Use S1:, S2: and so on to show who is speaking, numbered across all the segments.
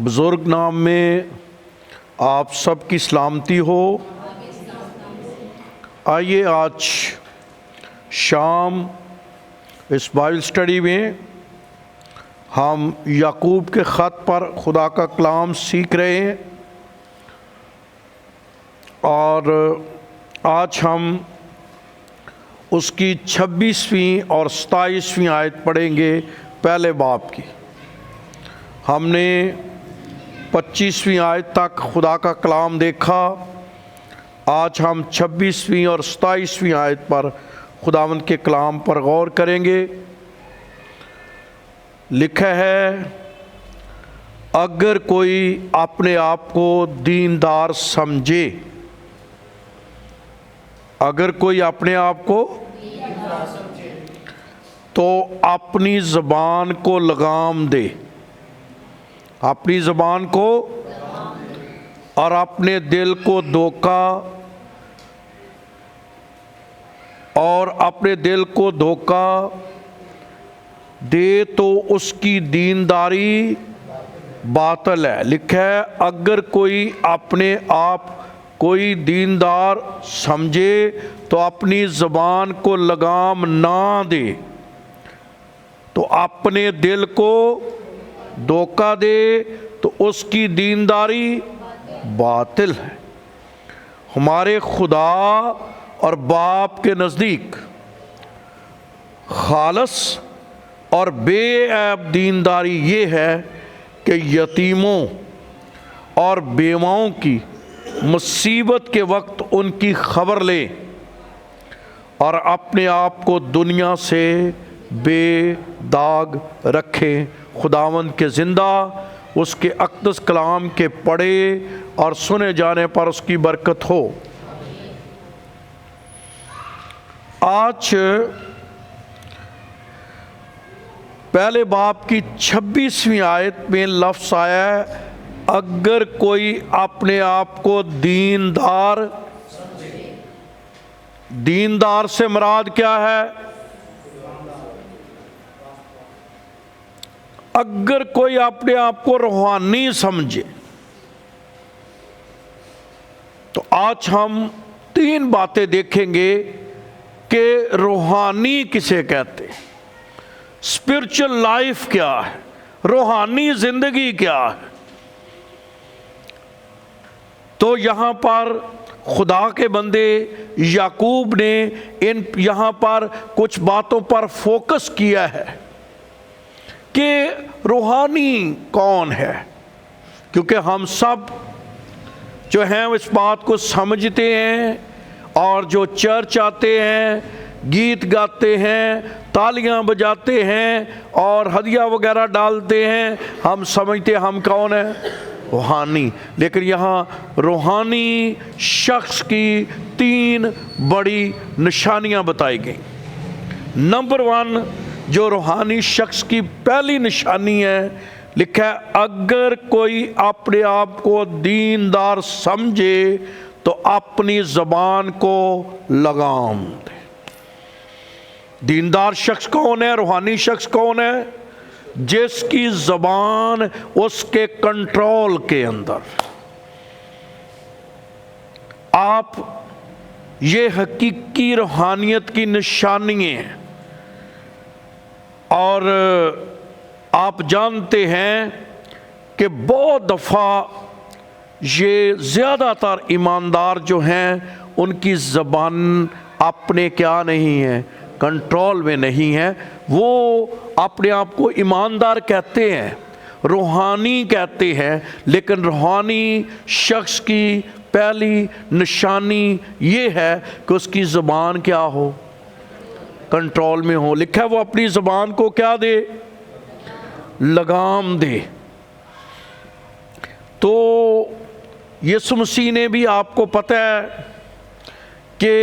S1: بزرگ نام میں آپ سب کی سلامتی ہو۔ آئیے آج شام اس بائبل اسٹڈی میں ہم یعقوب کے خط پر خدا کا کلام سیکھ رہے ہیں، اور آج ہم اس کی 26ویں اور 27ویں آیت پڑھیں گے پہلے باب کی۔ ہم نے 25ویں آیت تک خدا کا کلام دیکھا، آج ہم 26ویں اور 27ویں آیت پر خداوند کے کلام پر غور کریں گے۔ لکھا ہے، اگر کوئی اپنے آپ کو دیندار سمجھے، اگر کوئی اپنے آپ کو تو اپنی زبان کو لگام دے، اپنی زبان کو اور اپنے دل کو دھوکا دے تو اس کی دینداری باطل ہے۔ لکھا ہے، اگر کوئی اپنے آپ کوئی دیندار سمجھے تو اپنی زبان کو لگام نہ دے تو اپنے دل کو دھوکا دے تو اس کی دینداری باطل ہے۔ ہمارے خدا اور باپ کے نزدیک خالص اور بے عیب دینداری یہ ہے کہ یتیموں اور بیواؤں کی مصیبت کے وقت ان کی خبر لے اور اپنے آپ کو دنیا سے بے داغ رکھے۔ خداوند کے زندہ اس کے اقدس کلام کے پڑھے اور سنے جانے پر اس کی برکت ہو۔ آج پہلے باب کی 26ویں آیت میں لفظ آیا ہے، اگر کوئی اپنے آپ کو دیندار سے مراد کیا ہے؟ اگر کوئی اپنے آپ کو روحانی سمجھے تو آج ہم 3 باتیں دیکھیں گے کہ روحانی کسے کہتے ہیں، اسپرچل لائف کیا ہے، روحانی زندگی کیا ہے۔ تو یہاں پر خدا کے بندے یعقوب نے یہاں پر کچھ باتوں پر فوکس کیا ہے کہ روحانی کون ہے، کیونکہ ہم سب جو ہیں اس بات کو سمجھتے ہیں، اور جو چرچ آتے ہیں، گیت گاتے ہیں، تالیاں بجاتے ہیں اور ہدیہ وغیرہ ڈالتے ہیں، ہم سمجھتے ہیں ہم کون ہیں؟ روحانی۔ لیکن یہاں روحانی شخص کی 3 بڑی نشانیاں بتائی گئیں۔ نمبر 1 جو روحانی شخص کی پہلی نشانی ہے، لکھا ہے، اگر کوئی اپنے آپ کو دیندار سمجھے تو اپنی زبان کو لگام دے۔ دیندار شخص کون ہے؟ روحانی شخص کون ہے؟ جس کی زبان اس کے کنٹرول کے اندر۔ آپ یہ حقیقی روحانیت کی نشانی ہیں، اور آپ جانتے ہیں کہ بہت دفعہ یہ زیادہ تر ایماندار جو ہیں ان کی زبان اپنے کیا نہیں ہے، کنٹرول میں نہیں ہے۔ وہ اپنے آپ کو ایماندار کہتے ہیں، روحانی کہتے ہیں، لیکن روحانی شخص کی پہلی نشانی یہ ہے کہ اس کی زبان کیا ہو، کنٹرول میں ہو۔ لکھا ہے وہ اپنی زبان کو کیا دے؟ لگام دے۔ تو یسوع مسیح نے بھی آپ کو پتہ ہے کہ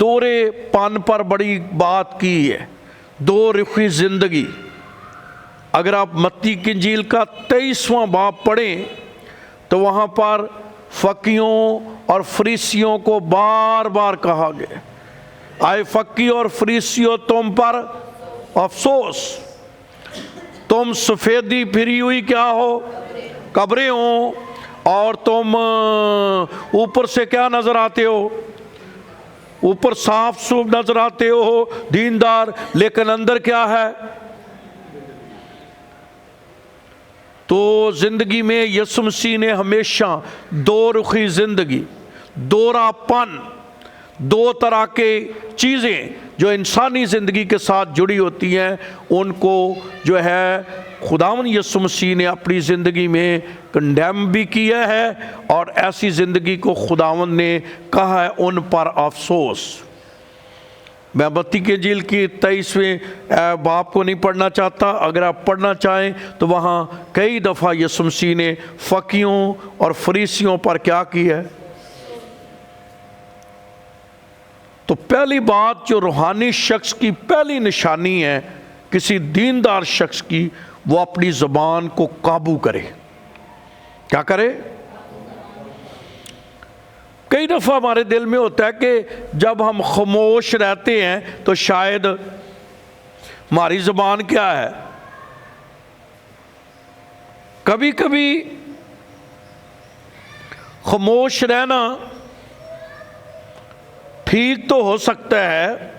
S1: دورے پن پر بڑی بات کی ہے، 2 رخی زندگی۔ اگر آپ متی کی انجیل کا 23واں باب پڑھیں تو وہاں پر فقیوں اور فریسیوں کو بار بار کہا گیا، آئے فقی اور فریسیوں تم پر افسوس، تم سفیدی پھری ہوئی کیا ہو، कब्रें हों और तुम ऊपर से क्या नजर आते हो, ऊपर साफ सूफ नजर आते हो, दीनदार, लेकिन अंदर क्या है। तो जिंदगी में यीशु मसीह ने हमेशा दो रुखी जिंदगी, दोहरापन, दो तरह के चीज़ें जो इंसानी ज़िंदगी के साथ जुड़ी होती हैं, उनको जो है खुदावंद यीशु मसीह ने अपनी ज़िंदगी में कंडेम भी किया है, और ऐसी ज़िंदगी को खुदावंद ने कहा है उन पर अफसोस। मैं मत्ती के इंजील की 23वें बाब को नहीं पढ़ना चाहता, अगर आप पढ़ना चाहें तो वहाँ कई दफ़ा यीशु मसीह ने फकीयों और फरीसियों पर क्या किया है। तो पहली बात जो रूहानी शख्स की पहली निशानी है किसी दीनदार शख्स की, वो अपनी ज़बान को काबू करे। क्या करे? कई दफ़ा हमारे दिल में होता है कि जब हम खामोश रहते हैं तो शायद हमारी ज़बान क्या है, कभी कभी खामोश रहना ठीक तो हो सकता है,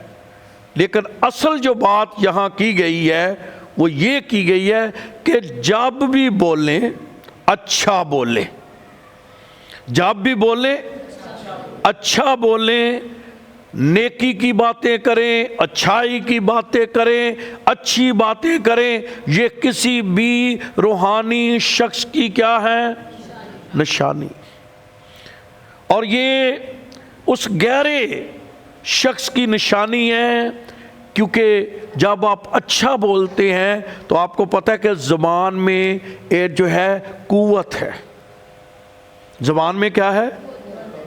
S1: लेकिन असल जो बात यहाँ की गई है वो ये की गई है कि जब भी बोलें अच्छा बोलें, जब भी बोलें अच्छा बोलें, नेकी की बातें करें, अच्छाई की बातें करें, अच्छी बातें करें। ये किसी भी रूहानी शख्स की क्या है? निशानी। और ये उस गहरे शख्स की निशानी है, क्योंकि जब आप अच्छा बोलते हैं तो आपको पता है कि ज़बान में एक जो है कुव्वत है। ज़बान में क्या है?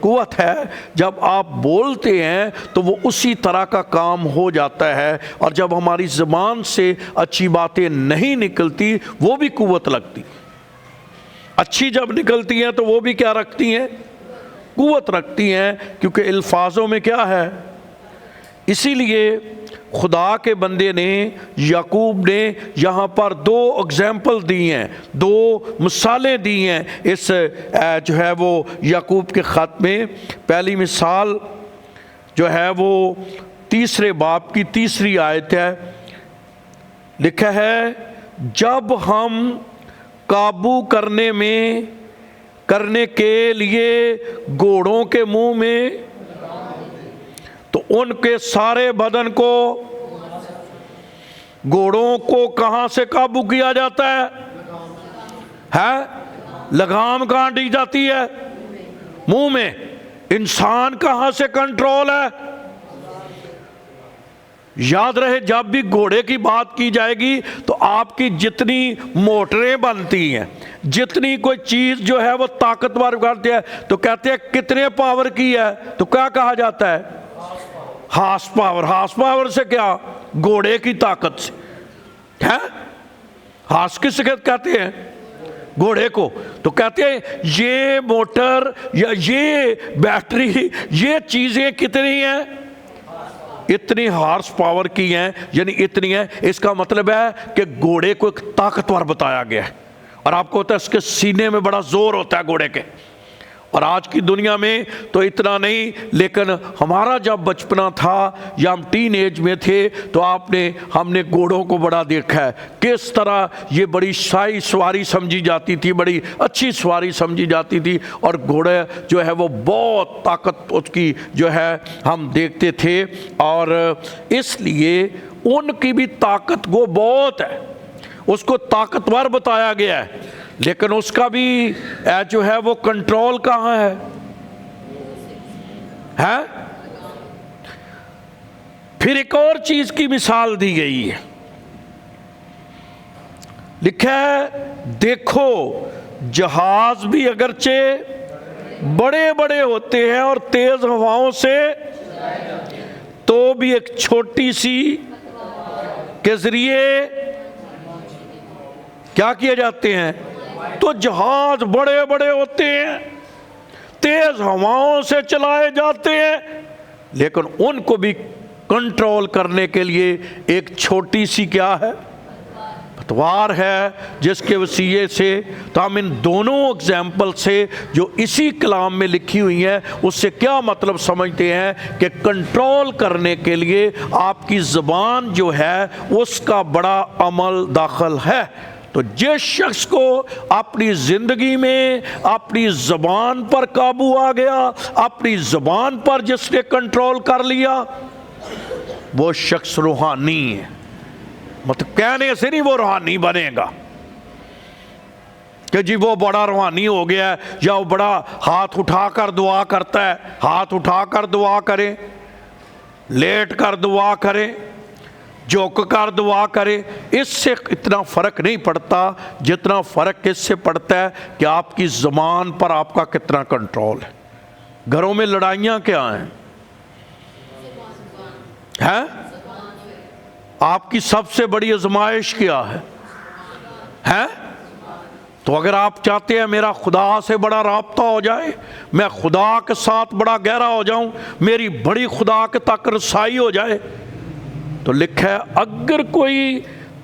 S1: कुव्वत है। जब आप बोलते हैं तो वो उसी तरह का काम हो जाता है, और जब हमारी ज़बान से अच्छी बातें नहीं निकलती वो भी कुव्वत लगती। अच्छी जब निकलती हैं तो वो भी क्या रखती हैं? कुव्वत रखती हैं, क्योंकि अल्फाजों में क्या है। इसीलिए खुदा के बंदे ने, याकूब ने यहाँ पर दो एग्जाम्पल दी हैं, दो मिसालें दी हैं इस जो है वो याकूब के ख़त में। पहली मिसाल जो है वो 3 बाब की 3 आयत है। लिखा है, जब हम काबू करने के लिए घोड़ों के मुंह में, तो उनके सारे बदन को, घोड़ों को कहां से काबू किया जाता है? लगाम कहां दी जाती है? मुंह में। इंसान कहां से कंट्रोल है? याद रहे, जब भी घोड़े की बात की जाएगी तो आपकी जितनी मोटरें बनती हैं, जितनी कोई चीज जो है वो ताकतवर करती है, तो कहते हैं कितने पावर की है, तो क्या कहा जाता है? Horse power. हार्स पावर से क्या? घोड़े की ताकत से है। हार्स किस कहते हैं? घोड़े को। तो कहते हैं ये मोटर या ये बैटरी, ये चीजें कितनी हैं? इतनी हार्स पावर की हैं, यानी इतनी है। इसका मतलब है कि घोड़े को एक ताकतवर बताया गया है, और आपको होता है इसके सीने में बड़ा जोर होता है घोड़े के। और आज की दुनिया में तो इतना नहीं, लेकिन हमारा जब बचपना था या हम टीन एज में थे तो हमने घोड़ों को बड़ा देखा है, किस तरह ये बड़ी शाही सवारी समझी जाती थी, बड़ी अच्छी सवारी समझी जाती थी, और घोड़े जो है वो बहुत ताकत उसकी जो है हम देखते थे। और इसलिए उनकी भी ताकत वो बहुत है, उसको ताकतवर बताया गया है, लेकिन उसका भी जो है वो कंट्रोल कहाँ है? फिर एक और चीज की मिसाल दी गई है। लिखा है, देखो जहाज भी अगरचे बड़े बड़े होते हैं और तेज हवाओं से, तो भी एक छोटी सी के जरिए क्या किए जाते हैं? तो जहाज बड़े बड़े होते हैं, तेज हवाओं से चलाए जाते हैं, लेकिन उनको भी कंट्रोल करने के लिए एक छोटी सी क्या है? اتوار ہے جس کے وسیلے سے تو ہم ان دونوں اگزامپل سے جو اسی کلام میں لکھی ہوئی ہیں اس سے کیا مطلب سمجھتے ہیں کہ کنٹرول کرنے کے لیے آپ کی زبان جو ہے اس کا بڑا عمل داخل ہے۔ تو جس شخص کو اپنی زندگی میں اپنی زبان پر قابو آ گیا، اپنی زبان پر جس نے کنٹرول کر لیا، وہ شخص روحانی ہے۔ مطلب کہنے سے نہیں وہ روحانی بنے گا کہ جی وہ بڑا روحانی ہو گیا ہے، یا وہ بڑا ہاتھ اٹھا کر دعا کرتا ہے۔ ہاتھ اٹھا کر دعا کرے، لیٹ کر دعا کرے، جھک کر دعا کرے، اس سے اتنا فرق نہیں پڑتا جتنا فرق اس سے پڑتا ہے کہ آپ کی زبان پر آپ کا کتنا کنٹرول ہے۔ گھروں میں لڑائیاں کیا ہیں؟ آپ کی سب سے بڑی آزمائش کیا ہے؟ تو اگر آپ چاہتے ہیں میرا خدا سے بڑا رابطہ ہو جائے، میں خدا کے ساتھ بڑا گہرا ہو جاؤں، میری بڑی خدا کے تک رسائی ہو جائے، تو لکھا ہے اگر کوئی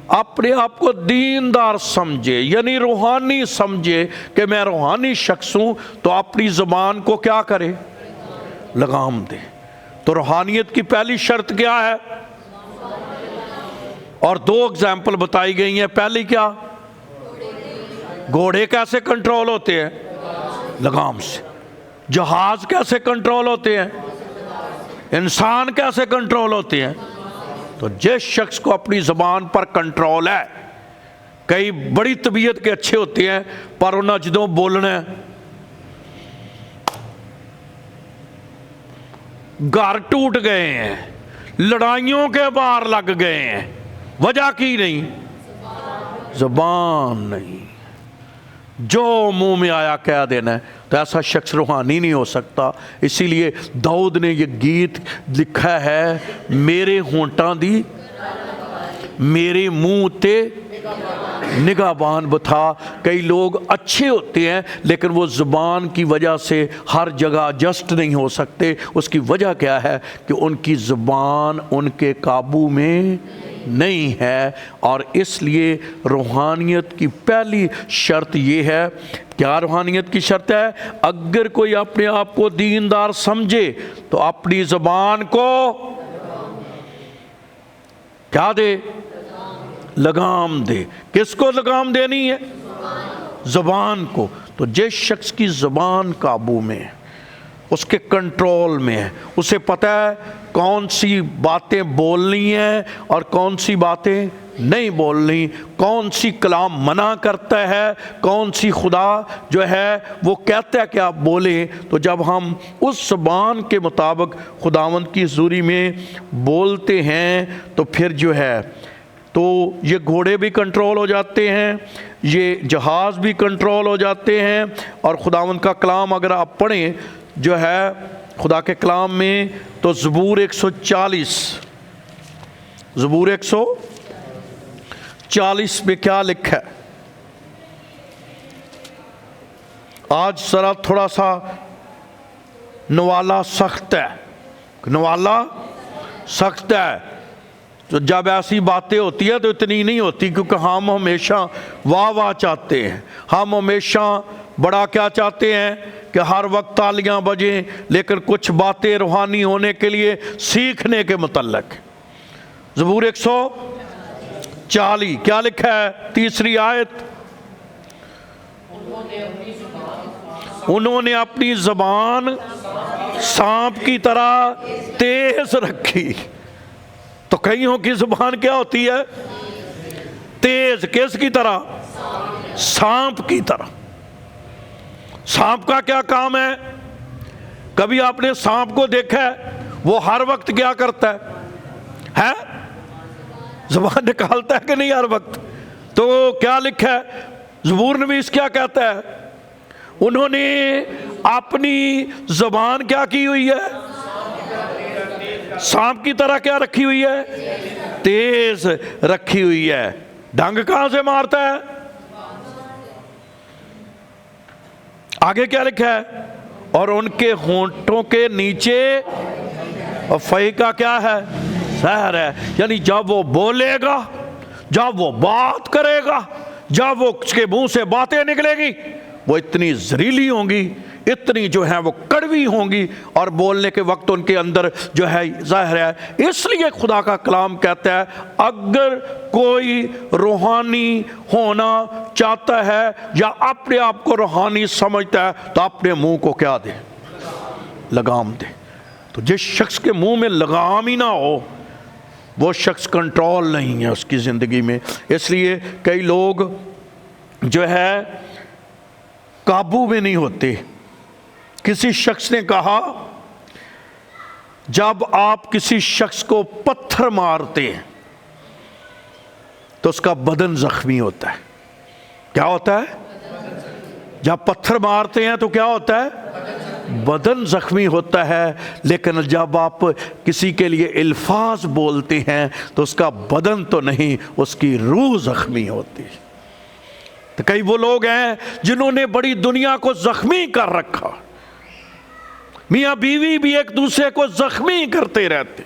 S1: اپنے آپ کو دیندار سمجھے، یعنی روحانی سمجھے کہ میں روحانی شخص ہوں، تو اپنی زبان کو کیا کرے؟ لگام دے۔ تو روحانیت کی پہلی شرط کیا ہے؟ اور دو اگزامپل بتائی گئی ہیں۔ پہلی کیا؟ گھوڑے کیسے کنٹرول ہوتے ہیں؟ لگام سے۔ جہاز کیسے کنٹرول ہوتے ہیں؟ انسان کیسے کنٹرول ہوتے ہیں؟ تو جس شخص کو اپنی زبان پر کنٹرول ہے، کئی بڑی طبیعت کے اچھے ہوتے ہیں پر انہیں جدوں بولنا ہے، گھر ٹوٹ گئے ہیں، لڑائیوں کے باہر لگ گئے ہیں، وجہ کی نہیں؟ زبان نہیں، جو منہ میں آیا کہہ دینا ہے۔ تو ایسا شخص روحانی نہیں ہو سکتا۔ اسی لیے داؤد نے یہ گیت لکھا ہے، میرے ہونٹاں دی میرے منہ تے نگہبان بتا۔ کئی لوگ اچھے ہوتے ہیں لیکن وہ زبان کی وجہ سے ہر جگہ ایڈجسٹ نہیں ہو سکتے۔ اس کی وجہ کیا ہے؟ کہ ان کی زبان ان کے قابو میں نہیں ہے۔ اور اس لیے روحانیت کی پہلی شرط یہ ہے، کیا روحانیت کی شرط ہے؟ اگر کوئی اپنے آپ کو دیندار سمجھے تو اپنی زبان کو کیا دے؟ لگام دے۔ کس کو لگام دینی ہے؟ زبان کو۔ تو جس شخص کی زبان قابو میں ہے، اس کے کنٹرول میں ہے، اسے پتہ ہے کون سی باتیں بولنی ہیں اور کون سی باتیں نہیں بولنی، کون سی کلام منع کرتا ہے، کون سی خدا جو ہے وہ کہتا ہے کہ آپ بولیں۔ تو جب ہم اس زبان کے مطابق خداوند کی حضوری میں بولتے ہیں تو پھر جو ہے تو یہ گھوڑے بھی کنٹرول ہو جاتے ہیں، یہ جہاز بھی کنٹرول ہو جاتے ہیں۔ اور خداوند کا کلام اگر آپ پڑھیں جو ہے خدا کے کلام میں، تو زبور 140 میں کیا لکھا ہے؟ آج ذرا تھوڑا سا نوالا سخت ہے، نوالا سخت ہے۔ تو جب ایسی باتیں ہوتی ہیں تو اتنی نہیں ہوتی، کیونکہ ہم ہمیشہ واہ واہ چاہتے ہیں، ہم ہمیشہ بڑا کیا چاہتے ہیں کہ ہر وقت تالیاں بجیں، لیکن کچھ باتیں روحانی ہونے کے لیے سیکھنے کے متعلق۔ زبور 140 کیا لکھا ہے؟ تیسری آیت، انہوں نے اپنی زبان سانپ کی طرح تیز رکھی۔ تو کئیوں کی زبان کیا ہوتی ہے؟ تیز۔ کس کی طرح؟ سانپ کی طرح۔ سانپ کا کیا کام ہے؟ کبھی آپ نے سانپ کو دیکھا ہے وہ ہر وقت کیا کرتا ہے؟ زبان نکالتا ہے کہ نہیں ہر وقت؟ تو کیا لکھا ہے زبور نویس کیا کہتا ہے؟ انہوں نے اپنی زبان کیا کی ہوئی ہے؟ سانپ کی طرح کیا رکھی ہوئی ہے؟ تیز رکھی ہوئی ہے۔ ڈنگ کہاں سے مارتا ہے؟ آگے کیا لکھا ہے؟ اور ان کے ہونٹوں کے نیچے فحی کا کیا ہے؟ سحر ہے۔ یعنی جب وہ بولے گا جب وہ بات کرے گا، جب وہ اس کے منہ سے باتیں نکلے گی، وہ اتنی زہریلی ہوں گی، اتنی جو ہے وہ کڑوی ہوں گی، اور بولنے کے وقت ان کے اندر جو ہے ظاہر ہے۔ اس لیے خدا کا کلام کہتا ہے اگر کوئی روحانی ہونا چاہتا ہے یا اپنے آپ کو روحانی سمجھتا ہے تو اپنے منہ کو کیا دے؟ لگام دے۔ تو جس شخص کے منہ میں لگام ہی نہ ہو وہ شخص کنٹرول نہیں ہے اس کی زندگی میں۔ اس لیے کئی لوگ جو ہے قابو میں نہیں ہوتے۔ کسی شخص نے کہا جب آپ کسی شخص کو پتھر مارتے ہیں تو اس کا بدن زخمی ہوتا ہے۔ کیا ہوتا ہے؟ جب پتھر مارتے ہیں تو کیا ہوتا ہے؟ بدن زخمی ہوتا ہے، لیکن جب آپ کسی کے لیے الفاظ بولتے ہیں تو اس کا بدن تو نہیں، اس کی روح زخمی ہوتی ہے۔ تو کئی وہ لوگ ہیں جنہوں نے بڑی دنیا کو زخمی کر رکھا، میاں بیوی بھی ایک دوسرے کو زخمی کرتے رہتے،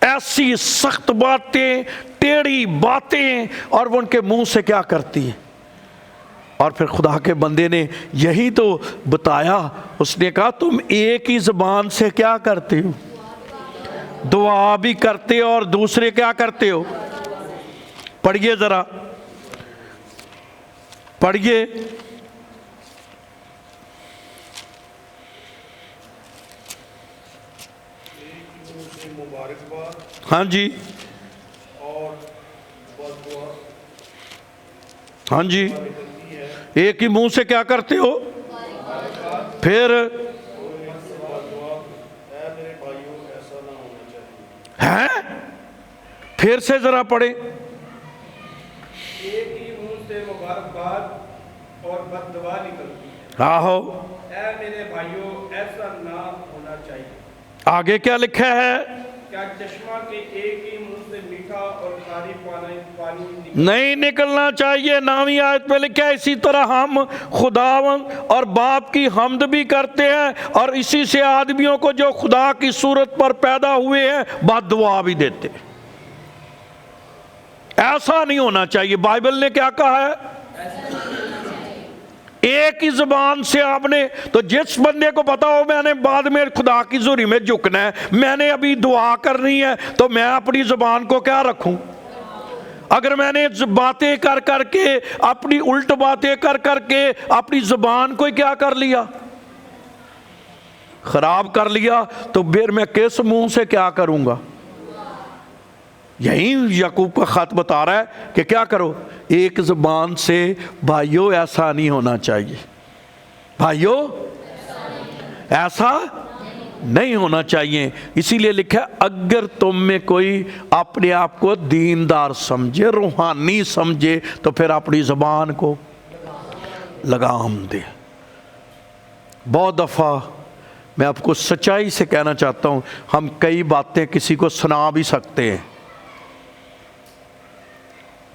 S1: ایسی سخت باتیں، ٹیڑھی باتیں، اور وہ ان کے منہ سے کیا کرتی ہیں۔ اور پھر خدا کے بندے نے یہی تو بتایا، اس نے کہا تم ایک ہی زبان سے کیا کرتے ہو؟ دعا بھی کرتے ہو اور دوسرے کیا کرتے ہو؟ پڑھیے ذرا، پڑھیے۔ ہاں جی، ہاں جی، ایک ہی منہ سے کیا کرتے ہو؟ پھر ہیں؟ پھر سے ذرا پڑھیں۔
S2: ایک ہی منہ سے مبارکباد اور بد دعا نکلتی ہے۔
S1: آہو،
S2: اے میرے بھائیوں ایسا نہ ہونا چاہیے۔
S1: آگے کیا لکھا ہے؟
S2: کیا چشمہ کے ایک ہی منہ سے میٹھا اور کھاری پانی
S1: نہیں نکلنا چاہیے۔ 9ویں آیت میں لکھا ہے اسی طرح ہم خداوند اور باپ کی حمد بھی کرتے ہیں اور اسی سے آدمیوں کو جو خدا کی صورت پر پیدا ہوئے ہیں بد دعا بھی دیتے ہیں۔ ایسا نہیں ہونا چاہیے۔ بائبل نے کیا کہا ہے؟ ایک ہی زبان سے آپ نے، تو جس بندے کو پتا ہو میں نے بعد میں خدا کی حضوری میں جھکنا ہے، میں نے ابھی دعا کرنی ہے، تو میں اپنی زبان کو کیا رکھوں؟ اگر میں نے باتیں کر کر کے، اپنی الٹ باتیں کر کر کے اپنی زبان کو کیا کر لیا؟ خراب کر لیا، تو پھر میں کس منہ سے کیا کروں گا؟ یہی یعقوب کا خط بتا رہا ہے کہ کیا کرو؟ ایک زبان سے بھائیوں ایسا نہیں ہونا چاہیے، بھائیوں ایسا نہیں ہونا چاہیے۔ اسی لیے لکھا ہے اگر تم میں کوئی اپنے آپ کو دیندار سمجھے، روحانی سمجھے، تو پھر اپنی زبان کو لگام دے۔ بہت دفعہ میں آپ کو سچائی سے کہنا چاہتا ہوں، ہم کئی باتیں کسی کو سنا بھی سکتے ہیں،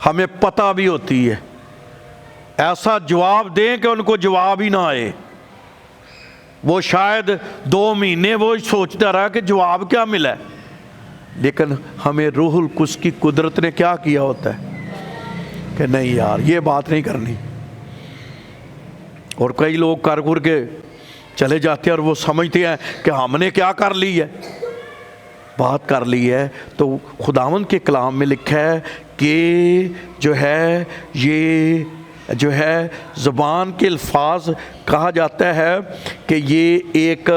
S1: ہمیں پتہ بھی ہوتی ہے، ایسا جواب دیں کہ ان کو جواب ہی نہ آئے، وہ شاید 2 مہینے وہ سوچتا رہا کہ جواب کیا ملا ہے، لیکن ہمیں روح القدس کی قدرت نے کیا کیا ہوتا ہے کہ نہیں یار یہ بات نہیں کرنی۔ اور کئی لوگ کر گر کے چلے جاتے ہیں اور وہ سمجھتے ہیں کہ ہم نے کیا کر لی ہے، بات کر لی ہے۔ تو خداوند کے کلام میں لکھا ہے کہ جو ہے یہ جو ہے زبان کے الفاظ کہا جاتا ہے کہ یہ ایک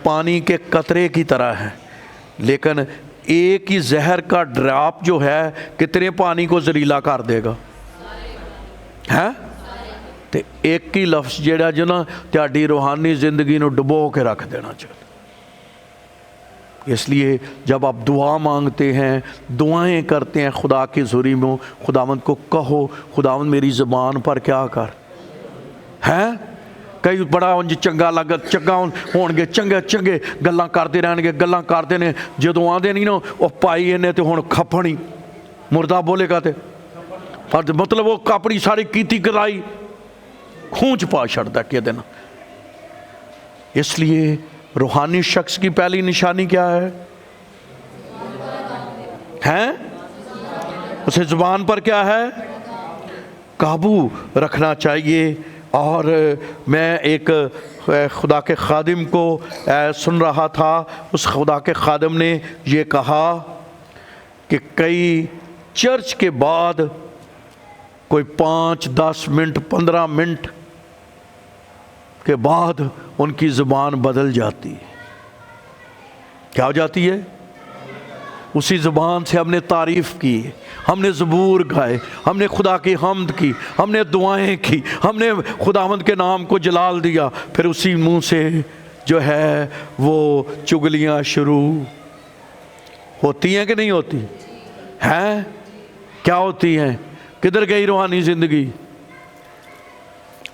S1: پانی کے قطرے کی طرح ہے، لیکن ایک ہی زہر کا ڈراپ جو ہے کتنے پانی کو زہریلا کر دے گا؟ ہے تو ایک ہی لفظ جڑا جو نا تہاڈی روحانی زندگی نو ڈبو کے رکھ دینا چاہتا۔ اس لیے جب آپ دعا مانگتے ہیں، دعائیں کرتے ہیں خدا کی حضوری میں، خداوند کو کہو خداوند میری زبان پر کیا کر ہے۔ کئی بڑا انج چنگا لگا، چنگا ہون گے، چنگے چنگے گلاں کرتے رہن گے، گلاں کرتے نے، جدوں آندے نہیں نا وہ پائی انہیں تے ہن کھپڑی مردہ بولے گا تے مطلب وہ اپنی ساری کیتی کرائی کھونچ پا چھڑتا کہ دینا۔ اس لیے روحانی شخص کی پہلی نشانی کیا ہے؟ ہیں اسے زبان پر کیا ہے؟ قابو رکھنا چاہیے۔ اور میں ایک خدا کے خادم کو سن رہا تھا، اس خدا کے خادم نے یہ کہا کہ کئی چرچ کے بعد کوئی 5 10 منٹ 15 منٹ کے بعد ان کی زبان بدل جاتی ہے۔ کیا ہو جاتی ہے؟ اسی زبان سے ہم نے تعریف کی، ہم نے زبور گائے، ہم نے خدا کی حمد کی، ہم نے دعائیں کی، ہم نے خداوند کے نام کو جلال دیا، پھر اسی منہ سے جو ہے وہ چگلیاں شروع ہوتی ہیں کہ نہیں ہوتی ہیں؟ کیا ہوتی ہیں؟ کدھر گئی روحانی زندگی؟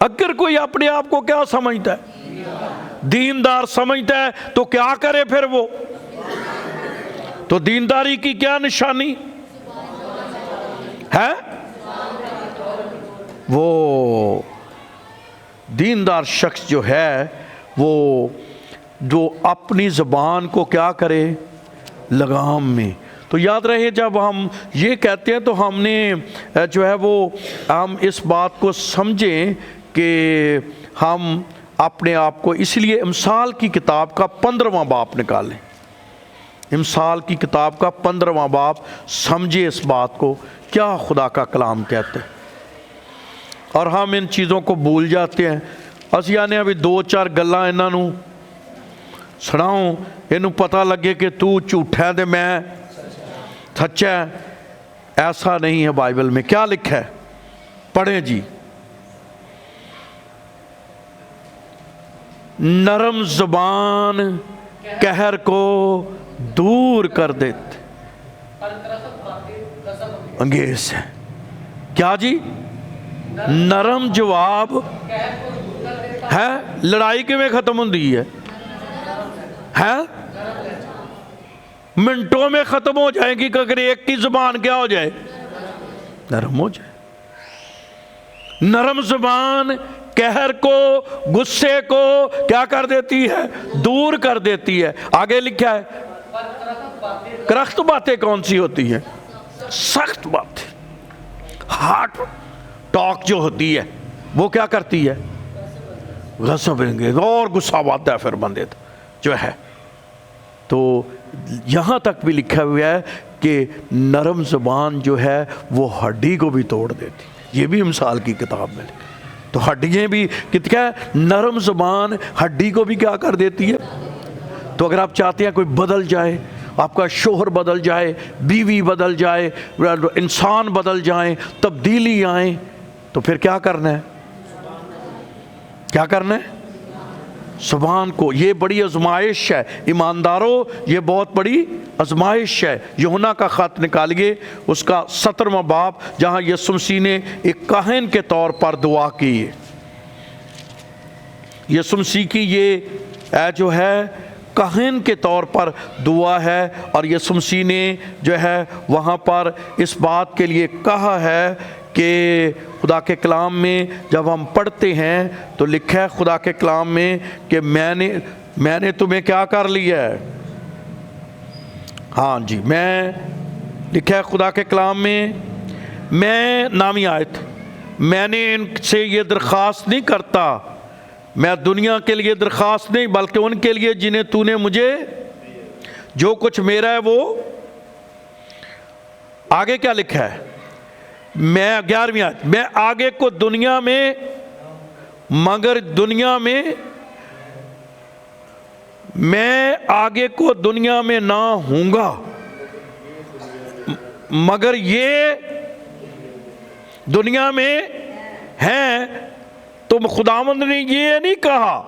S1: اگر کوئی اپنے آپ کو کیا سمجھتا ہے؟ دیندار سمجھتا ہے تو کیا کرے پھر وہ؟ تو دینداری کی کیا نشانی ہے؟ وہ دیندار شخص جو ہے وہ جو اپنی زبان کو کیا کرے؟ لگام میں۔ تو یاد رہے جب ہم یہ کہتے ہیں تو ہم نے جو ہے وہ ہم اس بات کو سمجھیں کہ ہم اپنے آپ کو، اس لیے امثال کی کتاب کا 15واں باب نکالیں، امثال کی کتاب کا 15واں باب سمجھے اس بات کو کیا خدا کا کلام کہتے ہیں۔ اور ہم ان چیزوں کو بھول جاتے ہیں۔ اسی نے ابھی 2-4 گلاں انہاں نوں سناؤں، انہوں پتہ لگے کہ تو جھوٹا ہے تے میں سچا ہے۔ ایسا نہیں ہے بائبل میں۔ کیا لکھا ہے؟ پڑھیں جی۔ نرم زبان قہر کو دور کر دیتے انگیز ہے۔ کیا جی؟ نرم جواب ہے۔ لڑائی کیویں ختم ہوندی ہے؟ منٹوں میں ختم ہو جائے گی کہ اگر ایک کی زبان کیا ہو جائے؟ نرم ہو جائے۔ نرم زبان قہر کو، غصے کو کیا کر دیتی ہے؟ دور کر دیتی ہے۔ آگے لکھا ہے کرخت باتیں کون سی ہوتی ہیں؟ سخت باتیں، ہارٹ ٹاک جو ہوتی ہے وہ کیا کرتی ہے؟ غضب انگیز، اور غصہ آتا ہے پھر بندے جو ہے۔ تو یہاں تک بھی لکھا ہوا ہے کہ نرم زبان جو ہے وہ ہڈی کو بھی توڑ دیتی۔ یہ بھی امثال کی کتاب میں لکھا۔ تو ہڈیاں بھی کیا ہے؟ نرم زبان ہڈی کو بھی کیا کر دیتی ہے۔ تو اگر آپ چاہتے ہیں کوئی بدل جائے، آپ کا شوہر بدل جائے، بیوی بدل جائے، انسان بدل جائیں، تبدیلی آئیں، تو پھر کیا کرنا ہے؟ کیا کرنا ہے؟ زبان کو۔ یہ بڑی آزمائش ہے ایمانداروں، یہ بہت بڑی آزمائش ہے۔ یوحنا کا خط نکالیے، اس کا 17واں باب، جہاں یسوع مسیح نے ایک کاہن کے طور پر دعا کی ہے۔ یسوع مسیح کی یہ جو ہے کاہن کے طور پر دعا ہے، اور یسوع مسیح نے جو ہے وہاں پر اس بات کے لیے کہا ہے کہ خدا کے کلام میں جب ہم پڑھتے ہیں تو لکھا ہے خدا کے کلام میں کہ میں نے تمہیں کیا کر لیا ہے؟ ہاں جی، میں لکھا ہے خدا کے کلام میں نامی آیت، میں نے ان سے یہ درخواست نہیں کرتا، میں دنیا کے لیے درخواست نہیں بلکہ ان کے لیے جنہیں تو نے مجھے، جو کچھ میرا ہے وہ۔ آگے کیا لکھا ہے؟ میں 11ویں آیت، میں آگے کو دنیا میں، مگر دنیا میں، میں آگے کو دنیا میں نہ ہوں گا، مگر یہ دنیا میں ہیں۔ تم خداوند نے یہ نہیں کہا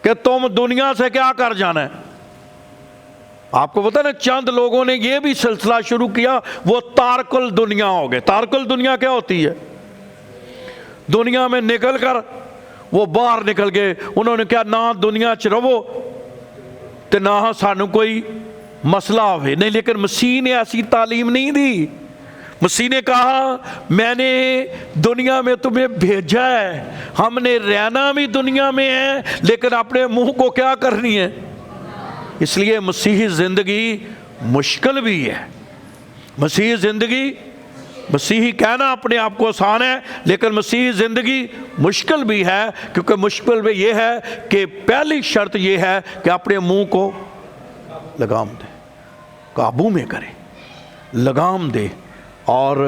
S1: کہ تم دنیا سے کیا کر جانا ہے۔ آپ کو پتا نا چند لوگوں نے یہ بھی سلسلہ شروع کیا، وہ تارک الدنیا ہو گئے۔ تارک الدنیا کیا ہوتی ہے؟ دنیا میں نکل کر وہ باہر نکل گئے، انہوں نے کیا نہ دنیا چ رہو تے نہ سانو کوئی مسئلہ ہوئے نہیں۔ لیکن مسیح نے ایسی تعلیم نہیں دی۔ مسیح نے کہا میں نے دنیا میں تمہیں بھیجا ہے، ہم نے رہنا بھی دنیا میں ہے لیکن اپنے منہ کو کیا کرنی ہے۔ اس لیے مسیحی زندگی مشکل بھی ہے، مسیحی زندگی मसीही कहना अपने आप को आसान है, लेकिन मसीही ज़िंदगी मुश्किल भी है, क्योंकि मुश्किल में ये है कि पहली शर्त ये है कि अपने मुंह को लगाम दे, काबू में करे, लगाम दे। और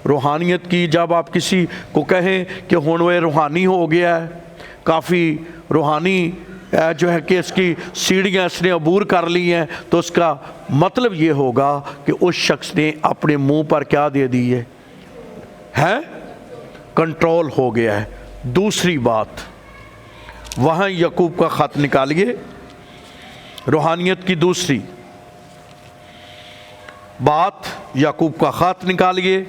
S1: रूहानियत की जब आप किसी को कहें कि हुण वो रूहानी हो गया है, काफ़ी रूहानी जो है कि इसकी सीढ़ियाँ इसने अबूर कर ली हैं, तो उसका मतलब ये होगा कि उस शख्स ने अपने मुंह पर क्या दे दी है कंट्रोल हो गया है। दूसरी बात, वहाँ याकूब का ख़त निकालिए, रूहानियत की दूसरी बात, याकूब का ख़त निकालिए।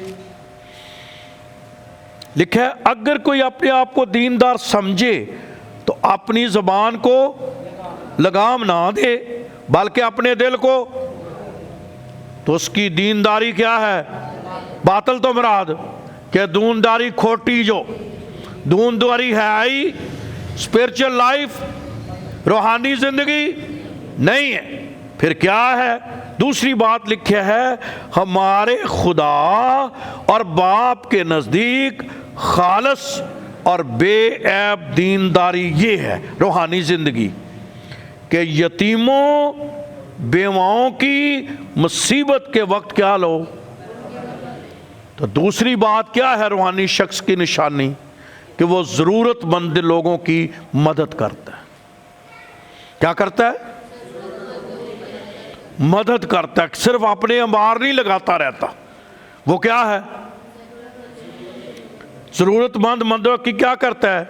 S1: लिखा है, अगर कोई अपने आप को दीनदार समझे तो अपनी ज़बान को लगाम ना दे, बल्कि अपने दिल को, तो उसकी दीनदारी क्या है? बातल तो मुराद कि दूनदारी खोटी, जो दूनदारी है ही स्पिरिचुअल लाइफ, रूहानी ज़िंदगी नहीं है। फिर क्या है? दूसरी बात लिखा है, हमारे खुदा और बाप के नज़दीक खालस और बेऐब दीनदारी ये है रूहानी ज़िंदगी, कि यतीमों बेवाओं की मुसीबत के वक्त क्या लो। तो दूसरी बात क्या है रूहानी शख्स की निशानी? कि वो ज़रूरतमंद लोगों की मदद करता है। क्या करता है? मदद करता है, सिर्फ अपने अंबार नहीं लगाता रहता। वो क्या है? ज़रूरतमंद की क्या करता है?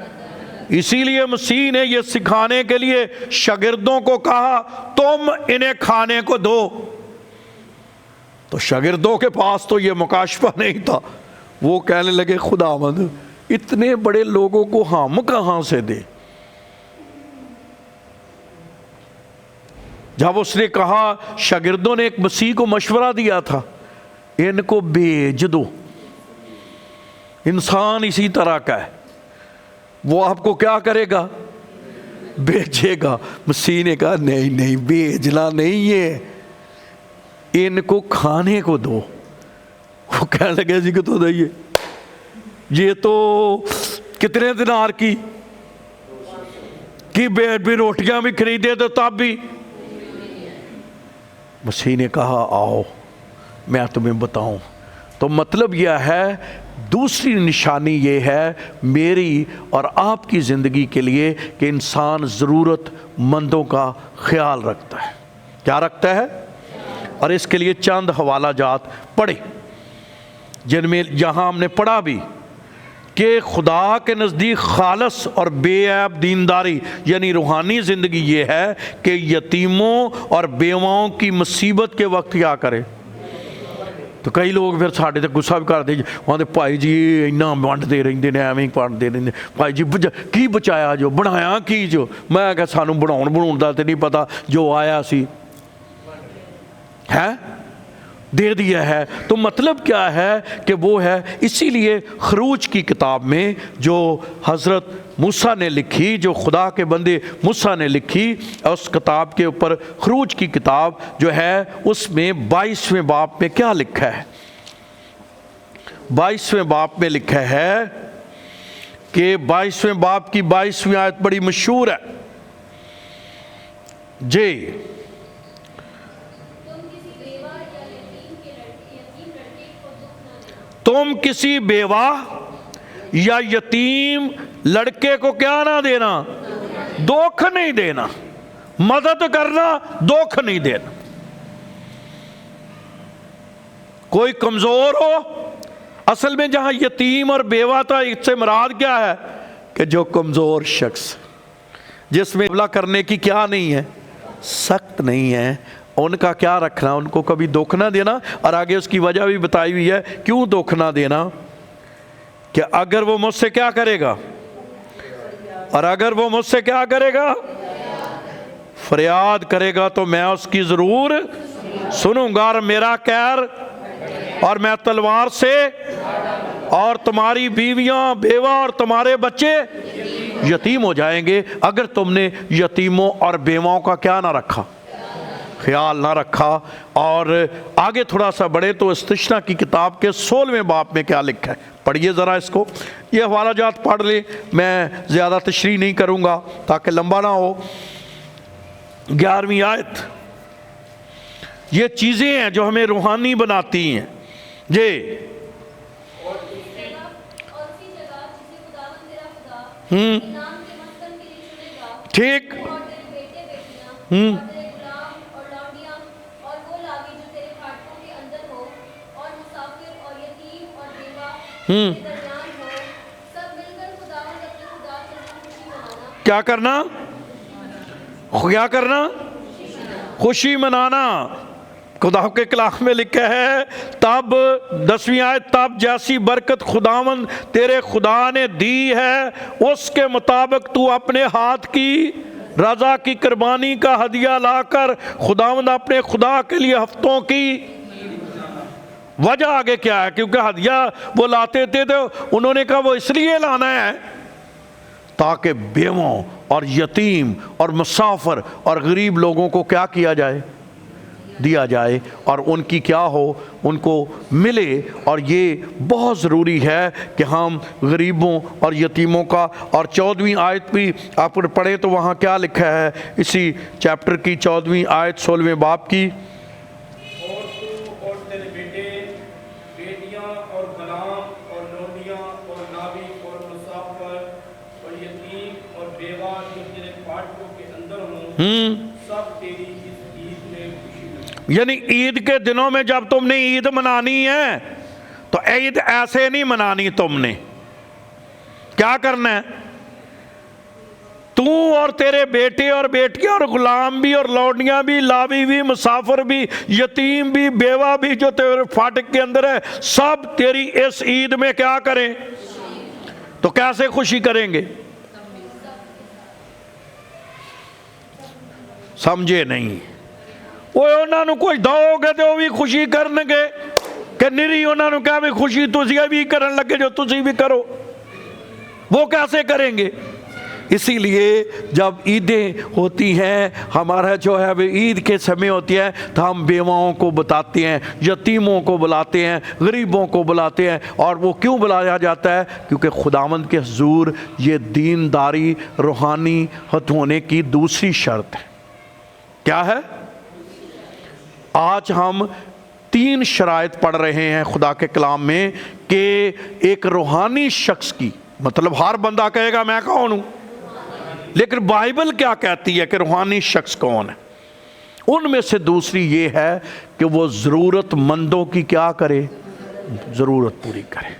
S1: इसीलिए मसीह ने यह सिखाने के लिए शागिर्दों को कहा, तुम इन्हें खाने को दो। तो शागिर्दों के पास तो ये मुकाशफा नहीं था। वो कहने लगे, खुदावंद इतने बड़े लोगों को हम कहाँ से दे? जब उसने कहा, शागिर्दों ने एक मसीह को मशवरा दिया था, इनको भेज दो। इंसान इसी तरह का है, वो आपको क्या करेगा? भेजेगा। मसीह ने कहा, नहीं नहीं, भेजना नहीं है, इनको खाने को दो। वो कहने लगे, जी को तो दइए, ये तो कितने दिनार की बेड भी रोटियां भी खरीदे तो तब भी। मसीह ने कहा, आओ मैं तुम्हें बताऊं। तो मतलब यह है, दूसरी निशानी ये है मेरी और आपकी ज़िंदगी के लिए कि इंसान ज़रूरतमंदों का ख्याल रखता है। क्या रखता है? और इसके लिए चंद हवाला जात पढ़े, जिनमें यहाँ हमने पढ़ा भी कि खुदा के नज़दीक खालस और बेऐब दीनदारी यानी रूहानी ज़िंदगी ये है कि यतीमों और बेवाओं की मुसीबत के वक्त क्या करे। तो कई लोग फिर साढ़े ते गुस्सा भी करते, आते भाई जी इन्ना वंडते रहंदे ने, एवें वंडते रहंदे, भाई जी की बचाया जो, बनाया की जो। मैं कहा, सानू बनाउण दा ते नहीं पता, जो आया सी है दे दिया है। तो मतलब क्या है कि वो है, इसीलिए खरूज की किताब में जो हज़रत मूसा ने लिखी, जो खुदा के बंदे मूसा ने लिखी, उस किताब के ऊपर खरूज की किताब जो है उसमें 22वें बाब में क्या लिखा है? 22वें बाब में लिखा है कि 22वें बाब की 22वीं आयत बड़ी मशहूर है जी। तुम किसी बेवा या यतीम लड़के को क्या ना देना? दुख नहीं देना। मदद करना, दुख नहीं देना। कोई कमजोर हो, असल में जहां यतीम और बेवा था, इससे मुराद क्या है कि जो कमजोर शख्स, जिसमें हमला करने की क्या नहीं है, सख्त नहीं है, उनका क्या रखना, उनको कभी दुख ना देना। और आगे उसकी वजह भी बताई हुई है क्यों दुख ना देना, कि अगर वो मुझसे क्या करेगा, और अगर वो मुझसे क्या करेगा, फरियाद करेगा, तो मैं उसकी ज़रूर सुनूंगा, और मेरा कैर और मैं तलवार से, और तुम्हारी बीवियां बेवा और तुम्हारे बच्चे यतीम हो जाएंगे। अगर तुमने यतीमों और बेवाओं का क्या ना रखा, خیال نہ رکھا۔ اور آگے تھوڑا سا بڑھے تو استثنا کی کتاب کے 16ویں باب میں کیا لکھا ہے، پڑھیے ذرا اس کو، یہ حوالہ جات پڑھ لیں، میں زیادہ تشریح نہیں کروں گا تاکہ لمبا نہ ہو۔ 11ویں آیت، یہ چیزیں ہیں جو ہمیں روحانی بناتی ہیں جی۔
S3: اور اسی جگہ جسے خداوند تیرا خدا نام کے مسکن کے لیے چنے گا،
S1: ٹھیک،
S3: اور تیرے بیٹے بیٹیاں اور تیرے غلام اور لونڈیاں اور وہ لاوی جو تیرے پھاٹکوں کے اندر ہو، اور مسافر اور یتیم اور بیوہ کے درمیان ہو، سب مل کر خداوند اپنے خدا کے نام خوشی منانا۔
S1: کیا کرنا؟ کیا کرنا؟ خوشی منانا۔ خدا کے کلام میں لکھا ہے، تب 10ویں آیت، تب جیسی برکت خداوند تیرے خدا نے دی ہے اس کے مطابق تو اپنے ہاتھ کی رضا کی قربانی کا ہدیہ لا کر خداوند اپنے خدا کے لیے ہفتوں کی وجہ آگے کیا ہے، کیونکہ ہدیہ وہ لاتے تھے تو انہوں نے کہا وہ اس لیے لانا ہے تاکہ بیووں اور یتیم اور مسافر اور غریب لوگوں کو کیا کیا جائے، دیا جائے، اور ان کی کیا ہو، ان کو ملے۔ اور یہ بہت ضروری ہے کہ ہم غریبوں اور یتیموں کا۔ اور 14ویں آیت بھی آپ پڑھیں تو وہاں کیا لکھا ہے، اسی چیپٹر کی 14ویں آیت 16ویں باب کی،
S2: اور تو اور تیرے بیٹے بیٹیاں اور غلام اور لونڈیاں اور ناوی اور مسافر اور یتیم اور بیوہ جو تیرے پھاٹکوں کے اندر ہوں، سب تیری اس عید میں خوشی منائیں۔
S1: یعنی عید کے دنوں میں جب تم نے عید منانی ہے تو عید ایسے نہیں منانی، تم نے کیا کرنا ہے، تو اور تیرے بیٹے اور بیٹیاں اور غلام بھی اور لونڈیاں بھی، لاوی بھی، مسافر بھی، یتیم بھی، بیوہ بھی جو تیرے پھاٹک کے اندر ہے، سب تیری اس عید میں کیا کریں۔ تو کیسے خوشی کریں گے؟ سمجھے نہیں؟ وہ انہوں نے کوئی دو گے تو وہ بھی خوشی کرنے گے کہ نری انہوں نے کہا بھی خوشی تسی بھی کرن لگے جو تسی بھی کرو، وہ کیسے کریں گے؟ اسی لیے جب عیدیں ہوتی ہیں، ہمارا جو ہے عید کے سمے ہوتی ہے تو ہم بیواؤں کو بتاتے ہیں، یتیموں کو بلاتے ہیں، غریبوں کو بلاتے ہیں۔ اور وہ کیوں بلایا جاتا ہے؟ کیونکہ خداوند کے حضور یہ دینداری روحانی ہونے کی دوسری شرط ہے۔ کیا ہے؟ آج ہم 3 شرائط پڑھ رہے ہیں خدا کے کلام میں کہ ایک روحانی شخص کی، مطلب ہر بندہ کہے گا میں کون ہوں، لیکن بائبل کیا کہتی ہے کہ روحانی شخص کون ہے؟ ان میں سے دوسری یہ ہے کہ وہ ضرورت مندوں کی کیا کرے، ضرورت پوری کرے۔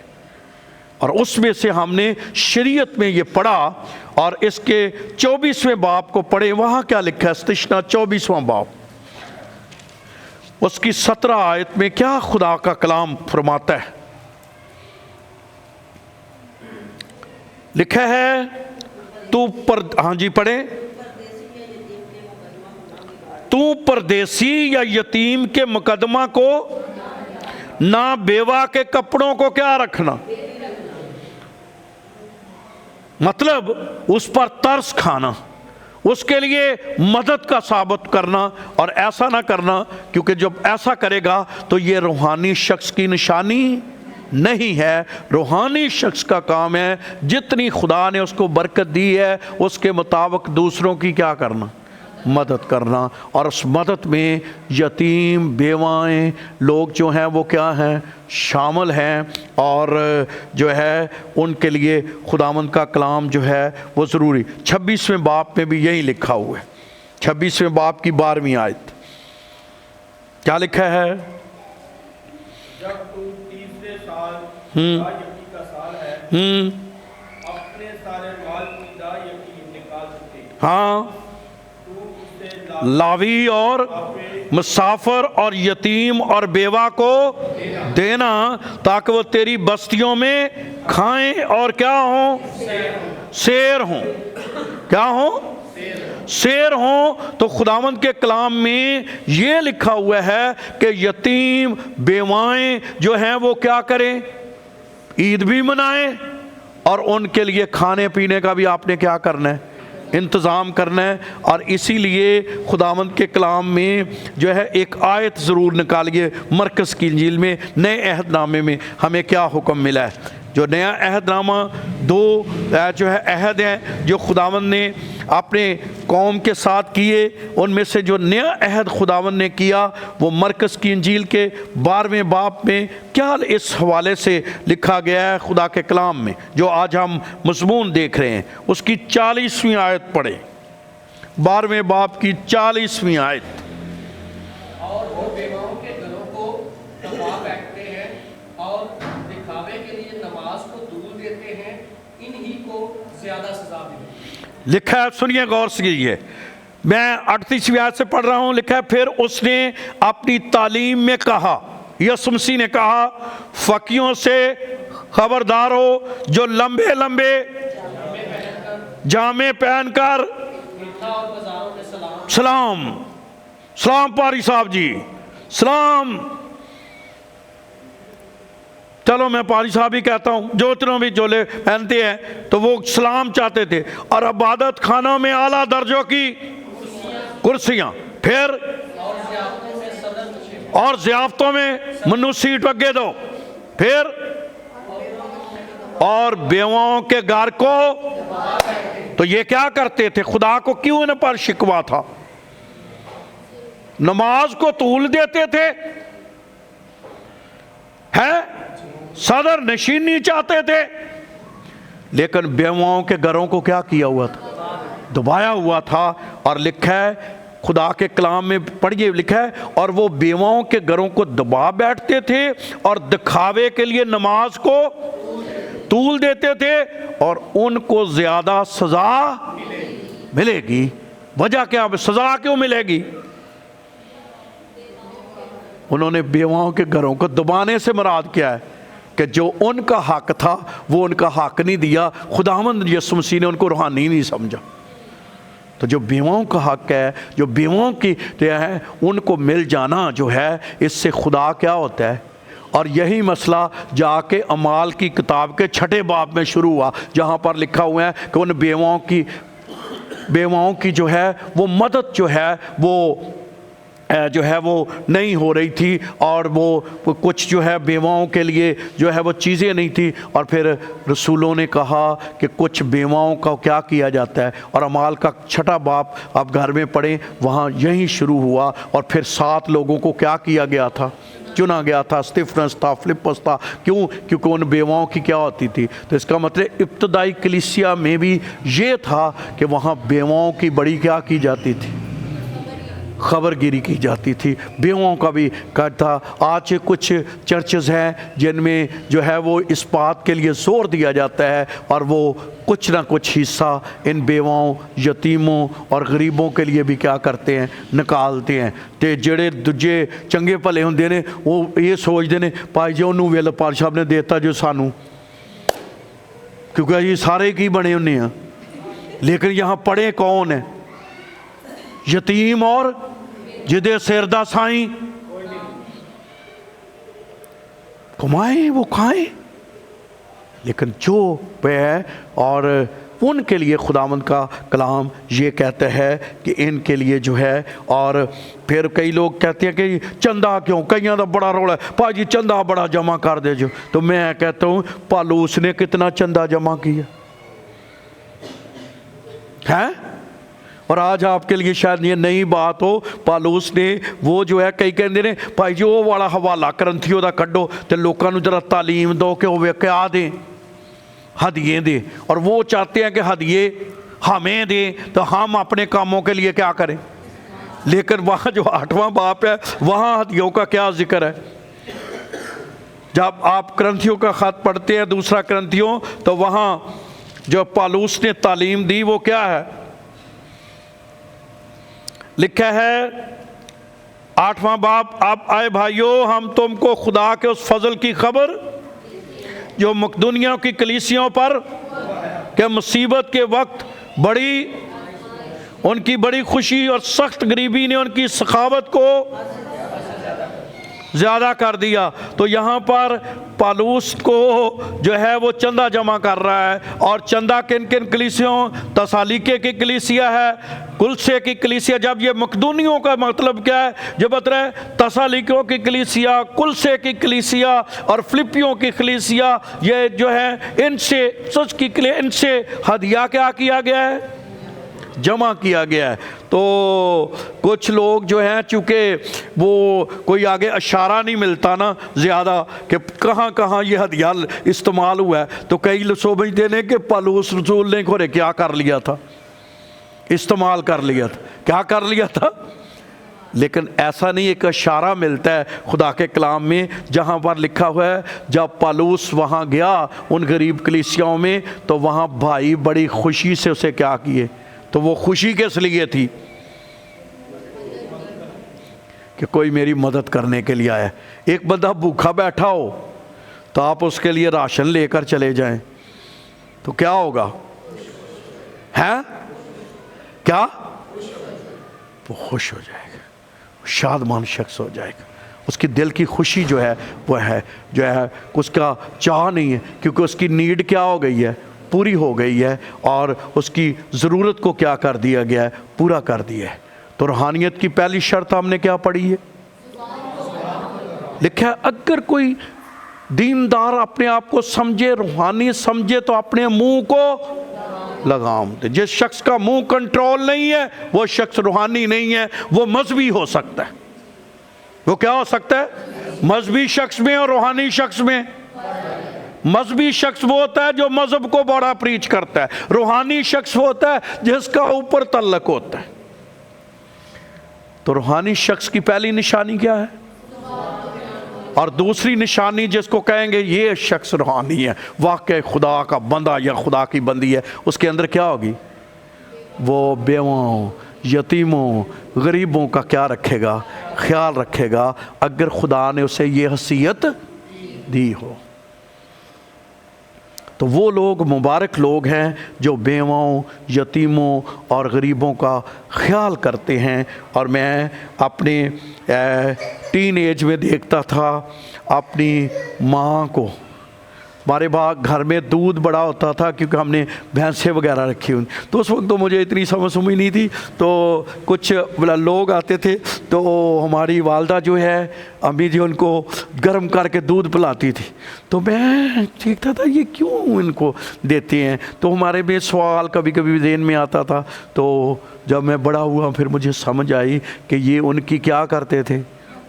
S1: اور اس میں سے ہم نے شریعت میں یہ پڑھا، اور اس کے 24ویں باب کو پڑھے، وہاں کیا لکھا ہے، استثنا 24واں باب، اس کی 17 آیت میں کیا خدا کا کلام فرماتا ہے؟ لکھا ہے ہاں جی پڑھیں، تو پردیسی یا یتیم کے مقدمہ کو نہ بیوہ کے کپڑوں کو کیا رکھنا، مطلب اس پر ترس کھانا، اس کے لیے مدد کا ثابت کرنا، اور ایسا نہ کرنا، کیونکہ جب ایسا کرے گا تو یہ روحانی شخص کی نشانی نہیں ہے۔ روحانی شخص کا کام ہے جتنی خدا نے اس کو برکت دی ہے اس کے مطابق دوسروں کی کیا کرنا، مدد کرنا۔ اور اس مدد میں یتیم بیوائیں لوگ جو ہیں وہ کیا ہیں، شامل ہیں، اور جو ہے ان کے لیے خداوند کا کلام جو ہے وہ ضروری۔ 26ویں باب میں بھی یہی لکھا ہوا ہے، 26ویں باب کی 12ویں آیت کیا لکھا ہے؟
S2: جب تو تیسرے سال یقین کا سال ہے، اپنے سارے مال کی دا یقین نکال سکتے،
S1: ہاں،
S2: تو اسے
S1: لاوی اور مسافر اور یتیم اور بیوہ کو دینا تاکہ وہ تیری بستیوں میں کھائیں اور کیا ہوں، سیر ہوں، کیا ہوں، سیر ہوں۔ تو خداوند کے کلام میں یہ لکھا ہوا ہے کہ یتیم بیوائیں جو ہیں وہ کیا کریں، عید بھی منائیں، اور ان کے لیے کھانے پینے کا بھی آپ نے کیا کرنا ہے، इंतज़ाम करना है। और इसीलिए खुदावंद के कलाम में जो है एक आयत ज़रूर निकालिए। मरकज़ की इंजील में नए अहदनामे में हमें क्या हुक्म मिला है। जो नया अहदनामा 2 जो है अहद हैं जो खुदावंद ने अपने कौम के साथ किए, उनमें से जो नया अहद खुदावंद ने किया वो मरकज़ की इंजील के 12वें बाब में क्या इस हवाले से लिखा गया है खुदा के कलाम में, जो आज हम मज़मून देख रहे हैं। उसकी 40वीं आयत पढ़े, 12वें बाब की 40वीं आयत।
S4: और वो बेवाओं के घरों को दबा बैठते हैं और दिखावे के लिए नमाज को दूर देते हैं, इन्हीं को ज़्यादा सजा मिलेगी।
S1: लिखा है, सुनिए गौर से, ये मैं 38वीं आयत से पढ़ रहा हूँ। लिखा है, फिर उसने अपनी तालीम में कहा, यीशु मसीह ने कहा, फकीयों से खबरदार हो जो लंबे लंबे जामे पहनकर
S4: मीठा और बाजारों में सलाम
S1: सलाम सलाम पारी साहब जी सलाम। चलो मैं पारी साहब ही कहता हूँ, जो इतनों भी जोले पहनते हैं तो वो सलाम चाहते थे। और इबादत खानों में आला दर्जों की कुर्सियाँ, फिर और ज़ियाफ़तों में मन्नू सीट अगे दो, फिर और बेवाओं के घर को। तो ये क्या करते थे? खुदा को क्यों इन पर शिकवा था? नमाज को तूल देते थे, है सदर नशीनी चाहते थे, लेकिन बेवाओं के घरों को क्या किया हुआ था? दबाया हुआ था। और लिखा है खुदा के कलाम में, पढ़िए, लिखा है, और वो बेवाओं के घरों को दबा बैठते थे और दिखावे के लिए नमाज को तूल देते थे, और उनको ज्यादा सजा मिलेगी। वजह क्या? सजा क्यों मिलेगी? उन्होंने बेवाओं के घरों को दबाने से मुराद क्या है कि जो उनका हक था वो उनका हक नहीं दिया। खुदावंद यीशु मसीह ने उनको रूहानी नहीं समझा। तो जो बेवाओं का हक है, जो बेवाओं की है, उनको मिल जाना जो है, इससे खुदा क्या होता है। और यही मसला जाके अमाल की किताब के 6 बाब में शुरू हुआ, जहाँ पर लिखा हुआ है कि उन बेवाओं की जो है वो मदद जो है वो नहीं हो रही थी, और वो कुछ जो है बेवाओं के लिए जो है वो चीज़ें नहीं थी। और फिर रसूलों ने कहा कि कुछ बेवाओं का क्या किया जाता है, और अमाल का 6 बाब आप घर में पढ़ें, वहाँ यही शुरू हुआ। और फिर 7 लोगों को क्या किया गया था? चुना गया था। स्तिफनस था, फिलिप्पस था। क्यों? क्योंकि उन बेवाओं की क्या होती थी। तो इसका मतलब इब्तदाई कलीसिया में भी ये था कि वहाँ बेवाओं की बड़ी क्या की जाती थी? खबरगिरी की जाती थी। बेवाओं का भी कर था। आज कुछ चर्चेज़ हैं जिनमें जो है वो इस बात के लिए जोर दिया जाता है, और वो कुछ ना कुछ हिस्सा इन बेवाओं, यतीमों और गरीबों के लिए भी क्या करते हैं? निकालते हैं। तो जेड़े दूजे चंगे भले होंदे ने वो ये सोचते हैं भाई जी उन्होंने वेल पाल साहब ने देता जो सानू, क्योंकि ये सारे की बने होने हैं। लेकिन यहाँ पढ़े कौन है? यतीम और जिदे सिर दा साईं कमाए वो खाएं। लेकिन जो है, और उनके लिए खुदावंद का कलाम ये कहता है कि इनके लिए जो है। और फिर कई लोग कहते हैं कि चंदा क्यों? कईयों का बड़ा रौला है, भाजी चंदा बड़ा जमा कर दे जो। तो मैं कहता हूँ पालूस ने कितना चंदा जमा किया है? और आज आपके लिए शायद ये नई बात हो, पालूस ने वो जो है, कई कहते ने भाई जी वो वाला हवाला करंथियों का कड्डो तो लोगों को जरा तालीम दो कि वो क्या दें, हदिये दें। और वो चाहते हैं कि हदिये हमें दें तो हम अपने कामों के लिए क्या करें। लेकिन वहाँ जो 8वां बाप है वहाँ हदियों का क्या जिक्र है? जब आप करंथियों का खत पढ़ते हैं, 2 करंथियों, तो वहाँ जो पालूस ने तालीम दी वो क्या है? लिखा है 8वां बाब, अब आए भाइयों हम तुमको खुदा के उस फजल की खबर जो मकदूनिया की कलीसियों पर क्या मुसीबत के वक्त उनकी बड़ी खुशी और सख्त गरीबी ने उनकी सखावत को ज़्यादा कर दिया। तो यहाँ पर पौलुस को जो है वो चंदा जमा कर रहा है, और चंदा किन किन कलीसियों, तसालिके की कलीसिया है, कुलसे की कलीसिया। जब ये मकदूनियों का मतलब क्या है, जब बता रहे तसालिकों की कलीसिया, कुलसे की कलीसिया और फिलिपियों की कलीसिया, ये जो है इनसे सच की इनसे हदिया क्या किया गया है, जमा किया गया है। तो कुछ लोग जो हैं, चूँकि वो कोई आगे इशारा नहीं मिलता ना ज़्यादा कि कहाँ कहाँ ये हदिया इस्तेमाल हुआ है, तो कई लोग समझते हैं कि पौलुस रसूल ने खोरे क्या कर लिया था, इस्तेमाल कर लिया था, क्या कर लिया था। लेकिन ऐसा नहीं, एक इशारा मिलता है खुदा के कलाम में, जहाँ पर लिखा हुआ है जब पौलुस वहाँ गया उन गरीब कलीसियाओं में, तो वहाँ भाई बड़ी खुशी से उसे क्या किए, तो वो खुशी किस लिए थी कि कोई मेरी मदद करने के लिए आया। एक बंदा भूखा बैठा हो तो आप उसके लिए राशन लेकर चले जाएं तो क्या होगा, हैं क्या, वो खुश हो जाएगा, शादमान शख्स हो जाएगा। उसकी दिल की खुशी जो है वो है जो है उसका चाह नहीं है, क्योंकि उसकी नीड क्या हो गई है, पूरी हो गई है, और उसकी ज़रूरत को क्या कर दिया गया है, पूरा कर दिया है। तो रूहानियत की पहली शर्त हमने क्या पढ़ी है, लिखा है अगर कोई दीनदार अपने आप को समझे, रूहानी समझे, तो अपने मुंह को लगाम दे। जिस शख्स का मुंह कंट्रोल नहीं है वो शख्स रूहानी नहीं है, वो मजहबी हो सकता है। वो क्या हो सकता है, मजहबी शख्स में और रूहानी शख्स में। मजहबी शख्स वो होता है जो मजहब को बड़ा प्रीच करता है, रूहानी शख्स वो होता है जिसका ऊपर तल्लक होता है। तो रूहानी शख्स की पहली निशानी क्या है, और दूसरी निशानी जिसको कहेंगे ये शख्स रूहानी है, वाकई खुदा का बंदा या खुदा की बंदी है, उसके अंदर क्या होगी, वो बेवाओं, यतीमों, गरीबों का क्या रखेगा, ख्याल रखेगा, अगर खुदा ने उसे ये हैसियत दी हो। तो वो लोग मुबारक लोग हैं जो बेवाओं, यतीमों और गरीबों का ख्याल करते हैं। और मैं अपने टीन एज में देखता था अपनी माँ को, हमारे घर में दूध बड़ा होता था क्योंकि हमने भैंसें वगैरह रखी हुई, तो उस वक्त तो मुझे इतनी समझ नहीं थी। तो कुछ लोग आते थे तो हमारी वालदा जो है अम्मी जी उनको गर्म करके दूध पिलाती थी, तो मैं देखता था ये क्यों इनको देते हैं। तो हमारे में सवाल कभी कभी ज़हन में आता था। तो जब मैं बड़ा हुआ फिर मुझे समझ आई कि ये उनकी क्या करते थे,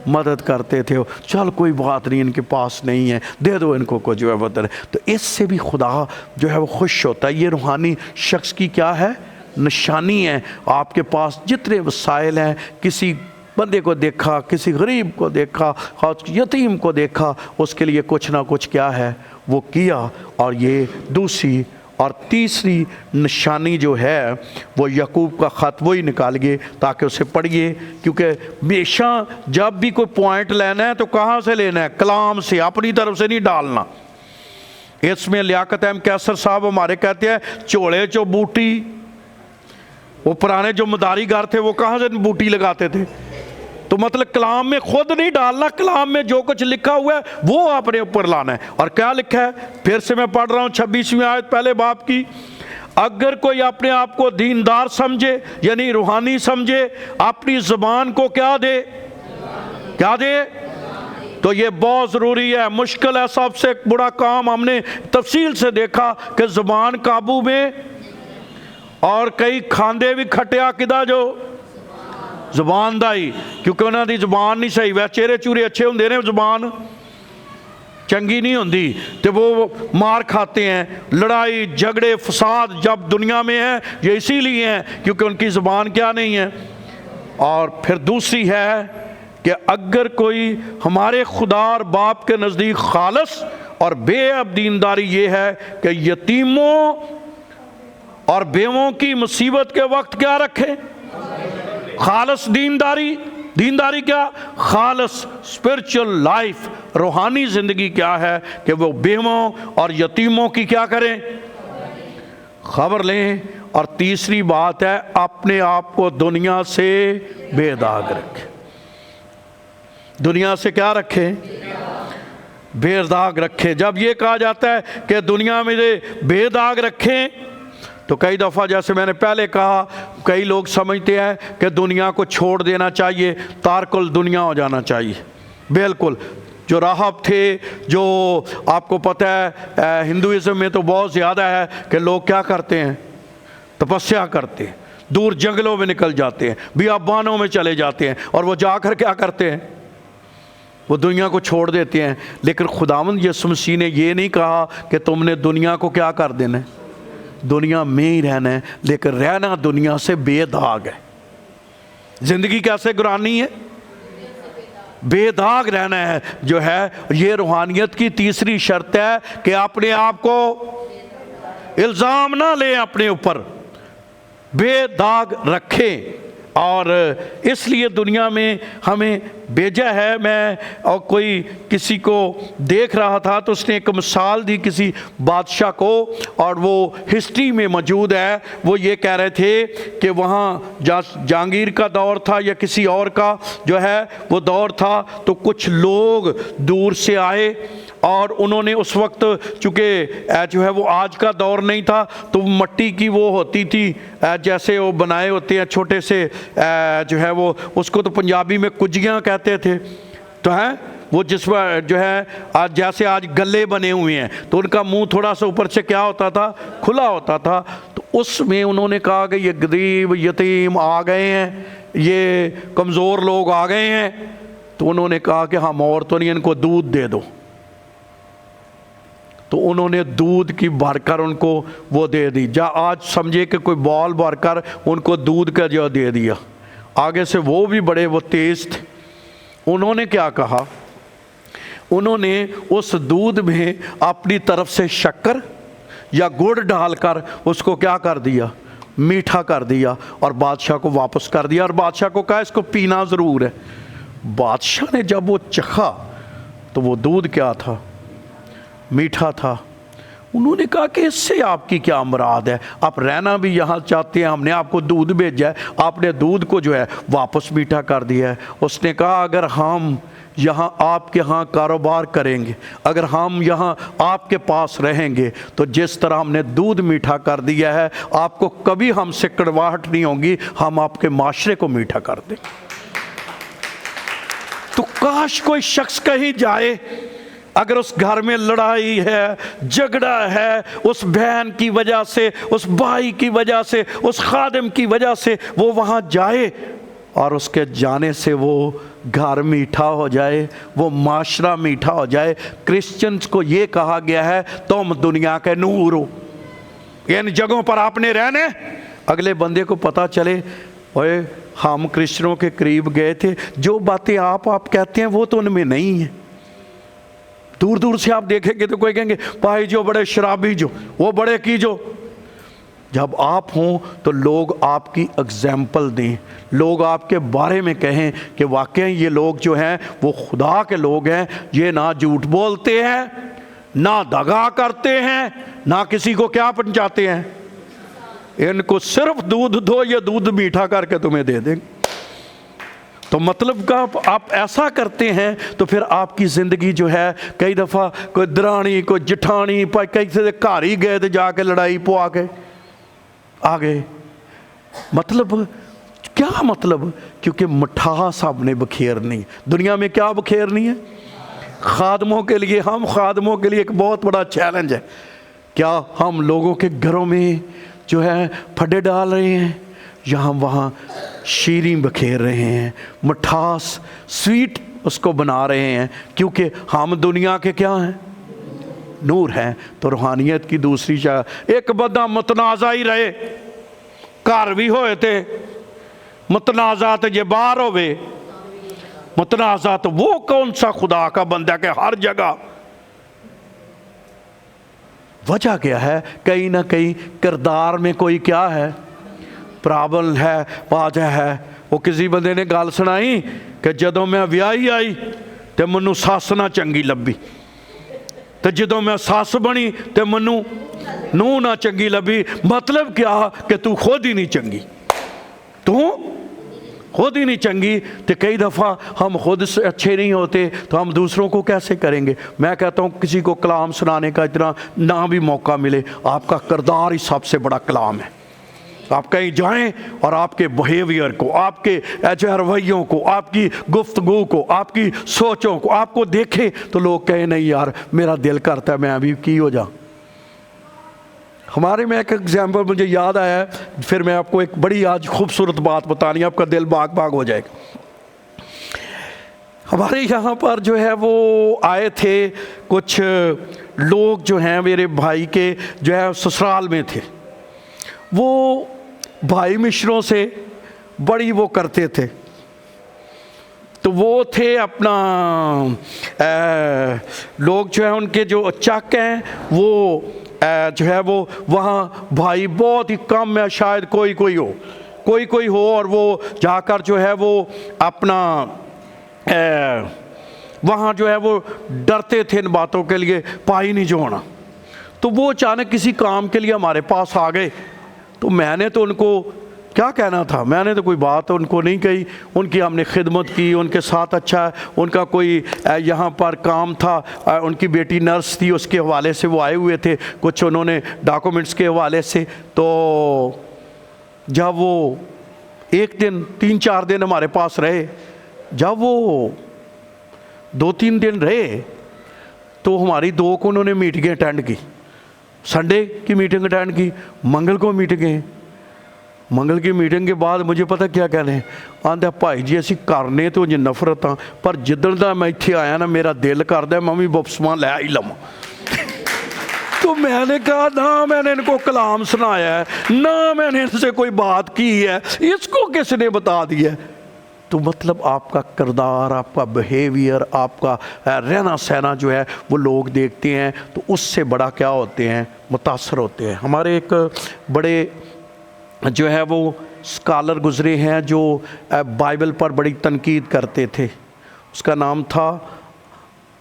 S1: मदद करते थे। चल कोई बात नहीं, इनके पास नहीं है, दे दो इनको को जो है बदर। तो इससे भी खुदा जो है वो खुश होता है। ये रूहानी शख्स की क्या है, निशानी है। आपके पास जितने वसाइल हैं, किसी बंदे को देखा, किसी गरीब को देखा, यतीम को देखा, उसके लिए कुछ ना कुछ क्या है वो किया। और ये दूसरी और तीसरी निशानी जो है वो याकूब का ख़त वही निकालिए ताकि उसे पढ़िए, क्योंकि हमेशा जब भी कोई पॉइंट लेना है तो कहाँ से लेना है, कलाम से, अपनी तरफ से नहीं डालना। इसमें लियाकत अहमद कैसर साहब हमारे कहते हैं चोले चो बूटी, वो पुराने जो मदारी घर थे वो कहाँ से बूटी लगाते थे। तो मतलब कलाम में खुद नहीं डालना, कलाम में जो कुछ लिखा हुआ है वो अपने ऊपर लाना है। और क्या लिखा है, फिर से मैं पढ़ रहा हूँ 26वीं आयत पहले बाब की। अगर कोई अपने आप को दीनदार समझे यानी रूहानी समझे, अपनी ज़बान को क्या दे, क्या दे, तो ये बहुत ज़रूरी है, मुश्किल है, सबसे बड़ा काम हमने तफसील से देखा कि ज़बान काबू में। और कई खांदे भी खटिया किदा जो ਜ਼ਬਾਨ ਦਾ ਹੀ, ਕਿਉਂਕਿ ਉਹਨਾਂ ਦੀ ਜ਼ਬਾਨ ਨਹੀਂ ਸਹੀ। ਵੈ ਚਿਹਰੇ ਚੂਰੇ अच्छे ਹੁੰਦੇ ਨੇ, ਜ਼ਬਾਨ चंगी नहीं होती, तो वो मार खाते हैं। लड़ाई झगड़े फसाद जब दुनिया में है ये इसीलिए हैं क्योंकि उनकी ज़बान क्या नहीं है। और फिर दूसरी है कि अगर कोई हमारे खुदा और बाप के नज़दीक खालस और बेअब दीनदारी ये है कि यतीमों और बेवों की मुसीबत के वक्त क्या रखें, खालस दीनदारी। दीनदारी क्या, खालस स्पिरिचुअल लाइफ, रूहानी ज़िंदगी क्या है कि वो बेवों और यतीमों की क्या करें, खबर लें। और तीसरी बात है अपने आप को दुनिया से बेदाग रखें। दुनिया से क्या रखें? बेदाग रखें। जब ये कहा जाता है कि दुनिया में बेदाग रखें, तो कई दफ़ा जैसे मैंने पहले कहा, कई लोग समझते हैं कि दुनिया को छोड़ देना चाहिए, तारकुल दुनिया हो जाना चाहिए। बिल्कुल, जो राहब थे, जो आपको पता है हिंदुइज़्म में तो बहुत ज़्यादा है कि लोग क्या करते हैं? तपस्या करते हैं, दूर जंगलों में निकल जाते हैं, बियाबानों में चले जाते हैं, और वो जाकर क्या करते हैं? वो दुनिया को छोड़ देते हैं। लेकिन खुदावंद यीशु मसीह ने ये नहीं कहा कि तुमने दुनिया को क्या कर देना है, दुनिया में ही रहना है, लेकिन रहना दुनिया से बेदाग है। ज़िंदगी कैसे गुजारनी है? बेदाग रहना है जो है। ये रूहानियत की तीसरी शर्त है कि अपने आप को इल्ज़ाम ना लें, अपने ऊपर बेदाग रखें। और इसलिए दुनिया में हमें भेजा है। मैं और कोई किसी को देख रहा था तो उसने एक मिसाल दी किसी बादशाह को, और वो हिस्ट्री में मौजूद है। वो ये कह रहे थे कि वहाँ जहांगीर का दौर था या किसी और का जो है वो दौर था, तो कुछ लोग दूर से आए और उन्होंने उस वक्त, चूँकि जो है वो आज का दौर नहीं था, तो मट्टी की वो होती थी, जैसे वो बनाए होते हैं छोटे से जो है वो, उसको तो पंजाबी में कुजियाँ कहते थे, तो है वो जिसमें जो है आज जैसे आज गले बने हुए हैं, तो उनका मुंह थोड़ा सा ऊपर से क्या होता था, खुला होता था। तो उसमें उन्होंने कहा कि ये गरीब यतीम आ गए हैं, ये कमज़ोर लोग आ गए हैं, तो उन्होंने कहा कि हम और तो नहीं, इनको दूध दे दो। तो उन्होंने दूध की भरकर उनको वो दे दी। आज समझे कि कोई बॉल भरकर उनको दूध का जो दे दिया। आगे से वो भी बड़े वो तेज़ थे। उन्होंने क्या कहा, उन्होंने उस दूध में अपनी तरफ से शक्कर या गुड़ डालकर उसको क्या कर दिया, मीठा कर दिया, और बादशाह को वापस कर दिया, और बादशाह को कहा इसको पीना ज़रूर है। बादशाह ने जब वो चखा तो वो दूध क्या था, मीठा था। उन्होंने कहा कि इससे आपकी क्या मुराद है, आप रहना भी यहाँ चाहते हैं, हमने आपको दूध भेजा है, आपने दूध को जो है वापस मीठा कर दिया है। उसने कहा अगर हम यहाँ आपके यहाँ कारोबार करेंगे, अगर हम यहाँ आपके पास रहेंगे, तो जिस तरह हमने दूध मीठा कर दिया है, आपको कभी हमसे कड़वाहट नहीं होगी, हम आपके माशरे को मीठा कर दें। तो काश कोई शख्स कहीं जाए, अगर उस घर में लड़ाई है, झगड़ा है, उस बहन की वजह से, उस भाई की वजह से, उस खादिम की वजह से, वो वहाँ जाए और उसके जाने से वो घर मीठा हो जाए, वो माशरा मीठा हो जाए। क्रिश्चियंस को ये कहा गया है तुम दुनिया के नूर हो, इन जगहों पर आपने रहने। अगले बंदे को पता चले ओए हम क्रिश्चियनों के करीब गए थे, जो बातें आप कहते हैं वो तो उनमें नहीं है। दूर दूर से आप देखेंगे तो कोई कहेंगे भाई जो बड़े शराबी, जो वो बड़े की जो। जब आप हों तो लोग आपकी एग्जाम्पल दें, लोग आपके बारे में कहें कि वाकई ये लोग जो हैं वो खुदा के लोग हैं, ये ना झूठ बोलते हैं, ना दगा करते हैं, ना किसी को क्या पहुंचाते हैं, इनको सिर्फ दूध दो, ये दूध मीठा करके तुम्हें दे देंगे। तो मतलब का आप ऐसा करते हैं तो फिर आपकी ज़िंदगी जो है, कई दफ़ा कोई दरानी कोई जिठानी कई से घर ही गए तो जाके लड़ाई पुआ के आ गए। मतलब क्या मतलब, क्योंकि मिठास आपने बखेरनी। दुनिया में क्या बखेरनी है? खादमों के लिए, हम खादमों के लिए एक बहुत बड़ा चैलेंज है। क्या हम लोगों के घरों में जो है फड्डे डाल रहे हैं, या हम वहाँ शीरी बखेर रहे हैं, मिठास स्वीट उसको बना रहे हैं, क्योंकि हम दुनिया के क्या हैं, नूर हैं। तो रूहानियत की दूसरी जगह एक बंदा मुतनाज़ा ही रहे, घर भी होए थे मुतनाज़ा, तो ये बाहर होवे मुतनाज़ा, तो वो कौन सा खुदा का बंदा के हर जगह। वजह क्या है, कहीं ना कहीं किरदार में कोई क्या है, प्रॉब्लम है, वाजह है। वो किसी बंदे ने गल सुनाई कि जदों मैं विआही आई तो मैनू सस ना चंगी लभी, तो जदों मैं सस बनी तो मैनू नूह ना चंगी लभी। मतलब क्या कि तू खुद ही नहीं चंगी, तू खुद ही नहीं चंगी तो कई दफ़ा हम खुद से अच्छे नहीं होते तो हम दूसरों को कैसे करेंगे। मैं कहता हूँ किसी को कलाम सुनाने का इतना ना भी मौका मिले, आपका किरदार ही सबसे बड़ा कलाम है। आप कहीं जाएं और आपके बिहेवियर को, आपके जो रवैयों को, आपकी गुफ्तगू को, आपकी सोचों को आपको देखें तो लोग कहें नहीं यार मेरा दिल करता है मैं अभी की हो जाऊं। हमारे में एक एग्जाम्पल मुझे याद आया है, फिर मैं आपको एक बड़ी आज खूबसूरत बात बतानी, आपका दिल बाग बाग हो जाएगा। हमारे यहाँ पर जो है वो आए थे कुछ लोग जो हैं मेरे भाई के जो है ससुराल में थे, वो भाई मिश्रों से बड़ी वो करते थे। तो वो थे अपना लोग जो है उनके जो चक हैं वो जो है वो वहाँ भाई बहुत ही कम है, शायद कोई हो और वो जाकर जो है वो अपना वहाँ जो है वो डरते थे इन बातों के लिए पाई नहीं जो होना। तो वो अचानक किसी काम के लिए हमारे पास आ गए। तो मैंने तो उनको क्या कहना था, मैंने तो कोई बात उनको नहीं कही, उनकी हमने खिदमत की, उनके साथ अच्छा उनका कोई यहाँ पर काम था, उनकी बेटी नर्स थी उसके हवाले से वो आए हुए थे, कुछ उन्होंने डॉक्यूमेंट्स के हवाले से। तो जब वो एक दिन 3-4 दिन हमारे पास रहे, जब वो 2-3 दिन रहे तो हमारी 2 को उन्होंने मीटिंगें अटेंड की। संडे की मीटिंग अटेंड की, मंगल को मीटिंगें। मंगल की मीटिंग के बाद मुझे पता क्या कहने आंदा भाई जी असी करने तो जो नफरत हाँ पर जिदन का मैं इत्थे आया ना मेरा दिल करदा मैं भी बपसमा लै ही लवां। तो मैंने कहा ना मैंने इनको कलाम सुनाया है, ना मैंने इनसे कोई बात की है, इसको किसने बता दिया है। तो मतलब आपका किरदार, आपका बिहेवियर, आपका रहना सहना जो है वो लोग देखते हैं तो उससे बड़ा क्या होते हैं, मुतासर होते हैं। हमारे एक बड़े जो है वो स्कॉलर गुज़रे हैं जो बाइबल पर बड़ी तनकीद करते थे, उसका नाम था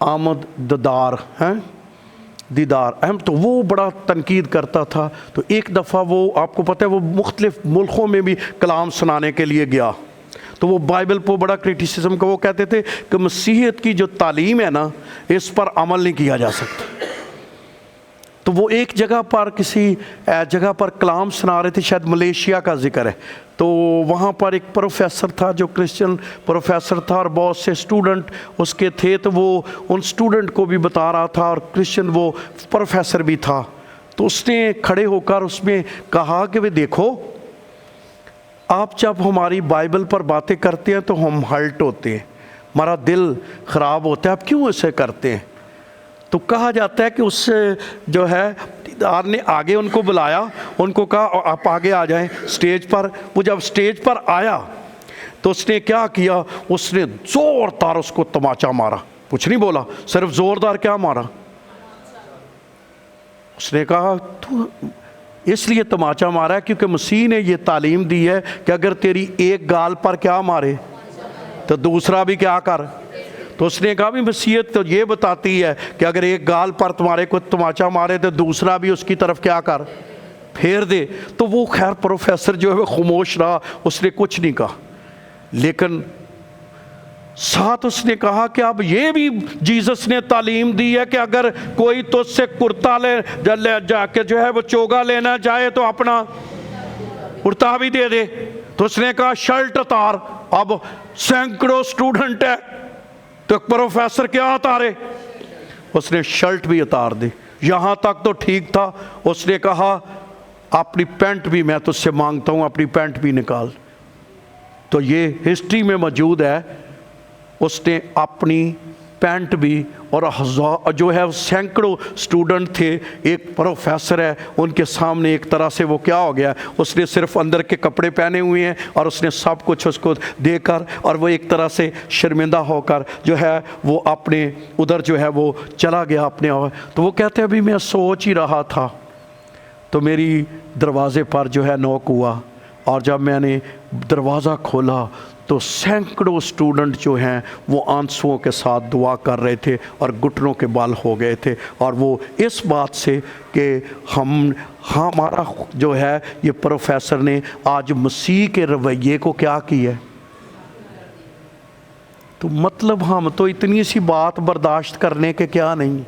S1: आमद दीदार अहम। तो वो बड़ा तनकीद करता था। तो एक दफ़ा वो आपको पता है वो मुख्तलिफ मुल्कों में भी कलाम सुनाने के लिए गया, तो वो बाइबल को बड़ा क्रिटिसिज्म का वो कहते थे कि मसीहियत की जो तालीम है ना इस पर अमल नहीं किया जा सकता। तो वो एक जगह पर किसी जगह पर कलाम सुना रहे थे, शायद मलेशिया का जिक्र है। तो वहाँ पर एक प्रोफेसर था जो क्रिश्चियन प्रोफेसर था और बहुत से स्टूडेंट उसके थे, तो वो उन स्टूडेंट को भी बता रहा था और क्रिश्चियन वो प्रोफेसर भी था। तो उसने खड़े होकर उसमें कहा कि वे देखो आप जब हमारी बाइबल पर बातें करते हैं तो हम हर्ट होते हैं, हमारा दिल ख़राब होता है, आप क्यों ऐसे करते हैं। तो कहा जाता है कि उससे जो है दीदार ने आगे उनको बुलाया, उनको कहा आप आगे आ जाएं स्टेज पर। वो जब स्टेज पर आया तो उसने क्या किया, उसने ज़ोरदार उसको तमाचा मारा, कुछ नहीं बोला, सिर्फ ज़ोरदार क्या मारा। उसने कहा तू इसलिए तमाचा मारा है क्योंकि मसीह ने ये तालीम दी है कि अगर तेरी एक गाल पर क्या मारे तो दूसरा भी क्या कर। तो उसने कहा भी मसीहत तो ये बताती है कि अगर एक गाल पर तुम्हारे को तमाचा मारे तो दूसरा भी उसकी तरफ क्या कर, फेर दे। तो वो खैर प्रोफेसर जो है वो खामोश रहा, उसने कुछ नहीं कहा। लेकिन साथ उसने कहा कि अब ये भी जीसस ने तालीम दी है कि अगर कोई तुझसे कुर्ता ले जाके जो है वो चोगा लेना चाहे तो अपना कुर्ता भी दे दे। तो उसने कहा शर्ट उतार। अब सैकड़ों स्टूडेंट है तो प्रोफेसर क्या उतारे, उसने शर्ट भी उतार दी। यहाँ तक तो ठीक था, उसने कहा अपनी पैंट भी मैं तुझसे मांगता हूँ, अपनी पैंट भी निकाल। तो ये हिस्ट्री में मौजूद है, उसने अपनी पैंट भी और हजार जो है सैकड़ों स्टूडेंट थे, एक प्रोफेसर है उनके सामने एक तरह से वो क्या हो गया, उसने सिर्फ अंदर के कपड़े पहने हुए हैं और उसने सब कुछ उसको देकर और वो एक तरह से शर्मिंदा होकर जो है वो अपने उधर जो है वो चला गया अपने। तो वो कहते हैं अभी मैं सोच ही रहा था तो मेरी दरवाज़े पर जो है नॉक हुआ और जब मैंने दरवाज़ा खोला तो सैकड़ों स्टूडेंट जो हैं वो आंसुओं के साथ दुआ कर रहे थे और घुटनों के बाल हो गए थे। और वो इस बात से कि हमारा जो है ये प्रोफेसर ने आज मसीह के रवैये को क्या किया है, तो मतलब हम तो इतनी सी बात बर्दाश्त करने के क्या नहीं,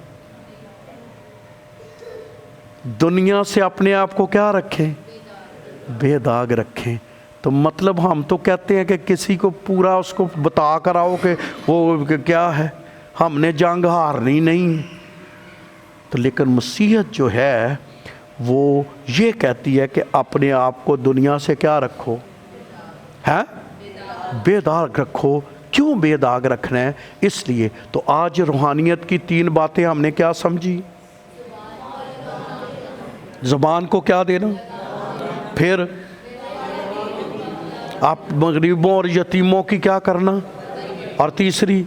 S1: दुनिया से अपने आप को क्या रखें, बेदाग रखें। तो मतलब हम तो कहते हैं कि किसी को पूरा उसको बता कर आओ कि वो क्या है, हमने जंग हारनी नहीं। तो लेकिन मसीहत जो है वो ये कहती है कि अपने आप को दुनिया से क्या रखो, है बेदाग रखो। क्यों बेदाग रखना है? इसलिए तो आज रूहानियत की 3 बातें हमने क्या समझी। ज़ुबान को क्या देना, फिर आप गरीबों और यतीमों की क्या करना, और तीसरी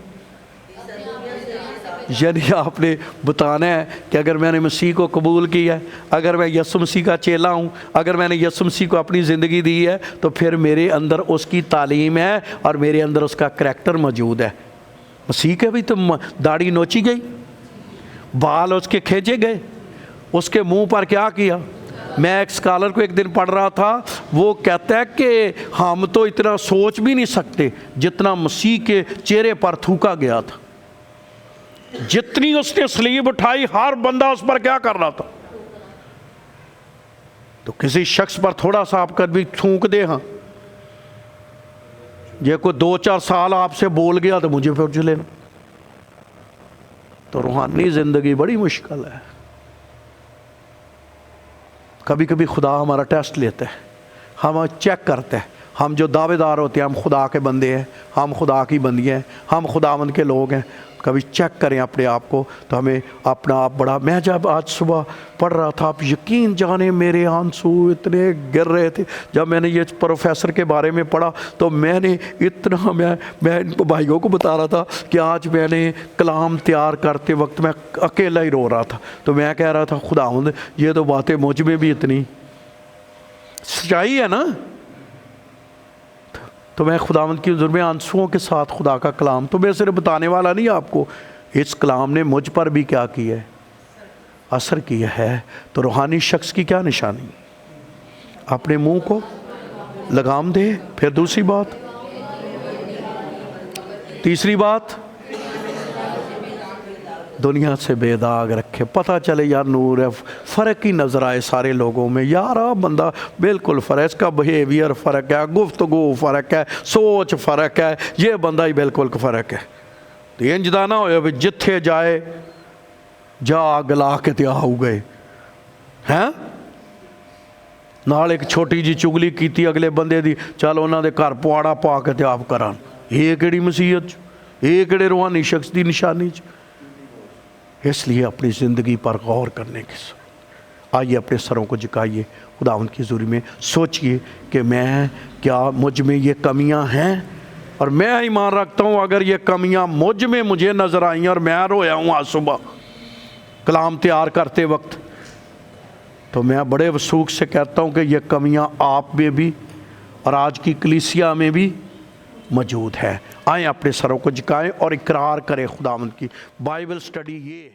S1: यानी आपने बताना है कि अगर मैंने मसीह को कबूल किया है, अगर मैं यीशु मसीह का चेला हूँ, अगर मैंने यीशु मसीह को अपनी ज़िंदगी दी है, तो फिर मेरे अंदर उसकी तालीम है और मेरे अंदर उसका करैक्टर मौजूद है। मसीह के भी तो दाढ़ी नोची गई, बाल उसके खींचे गए, उसके मुंह पर क्या किया। मैं एक स्कॉलर को एक दिन पढ़ रहा था, वो कहता है कि हम तो इतना सोच भी नहीं सकते जितना मसीह के चेहरे पर थूका गया था। जितनी उसने सलीब उठाई, हर बंदा उस पर क्या कर रहा था। तो किसी शख्स पर थोड़ा सा आप कभी थूक दे, हाँ ये कोई 2-4 साल आपसे बोल गया तो मुझे फिर उजले। तो रूहानी जिंदगी बड़ी मुश्किल है। कभी कभी खुदा हमारा टेस्ट लेता है, हम चेक करते हैं। हम जो दावेदार होते हैं हम खुदा के बंदे हैं, हम खुदा की बंदियाँ हैं, हम खुदावंद के लोग हैं, कभी चेक करें अपने आप को। तो हमें अपना आप बड़ा, मैं जब आज सुबह पढ़ रहा था, आप यकीन जाने मेरे आंसू इतने गिर रहे थे जब मैंने ये प्रोफेसर के बारे में पढ़ा। तो मैंने इतना, मैं इन भाइयों को बता रहा था कि आज मैंने कलाम तैयार करते वक्त मैं अकेला ही रो रहा था। तो मैं कह रहा था खुदावंद ये तो बातें मुझ में भी इतनी सच्चाई है ना। तो मैं खुदावंद की हुज़ूर में आंसुओं के साथ खुदा का कलाम, तो मैं सिर्फ बताने वाला नहीं आपको, इस कलाम ने मुझ पर भी क्या किया है, असर किया है। तो रूहानी शख्स की क्या निशानी, अपने मुंह को लगाम दे। फिर दूसरी बात, तीसरी बात, दुनिया से बेदाग रखे। पता चले यार नूर है, फ़र्क ही नज़र आए सारे लोगों में, यार आ बंदा बिल्कुल फ़र्क, इसका बिहेवियर फ़र्क है, गुफ्तगू फ़र्क है, सोच फ़र्क है, ये बंदा ही बिल्कुल फ़र्क है। तो इंज दा ना होए भी जिथे जाए जा गला के ते आऊ गए हैं। नाल एक छोटी जी चुगली की अगले बंदे दी, चल उन्होंने घर पुआड़ा पा के ते आप करान। ये केड़ी मसीहत, ये केड़े रूहानी शख्स की निशानी च। इसलिए अपनी ज़िंदगी पर गौर करने के साथ आइए अपने सरों को झुकाइए, खुदावंद की हुज़ूरी में सोचिए कि मैं क्या, मुझ में ये कमियां हैं। और मैं ईमान रखता हूँ अगर ये कमियां मुझ में मुझे नज़र आई और मैं रोया हूँ आज सुबह कलाम तैयार करते वक्त, तो मैं बड़े वसूख से कहता हूँ कि ये कमियां आप में भी और आज की कलीसिया में भी मौजूद है। आएँ अपने सरों को झुकाएं और इकरार करें खुदावंद की। बाइबल स्टडी ये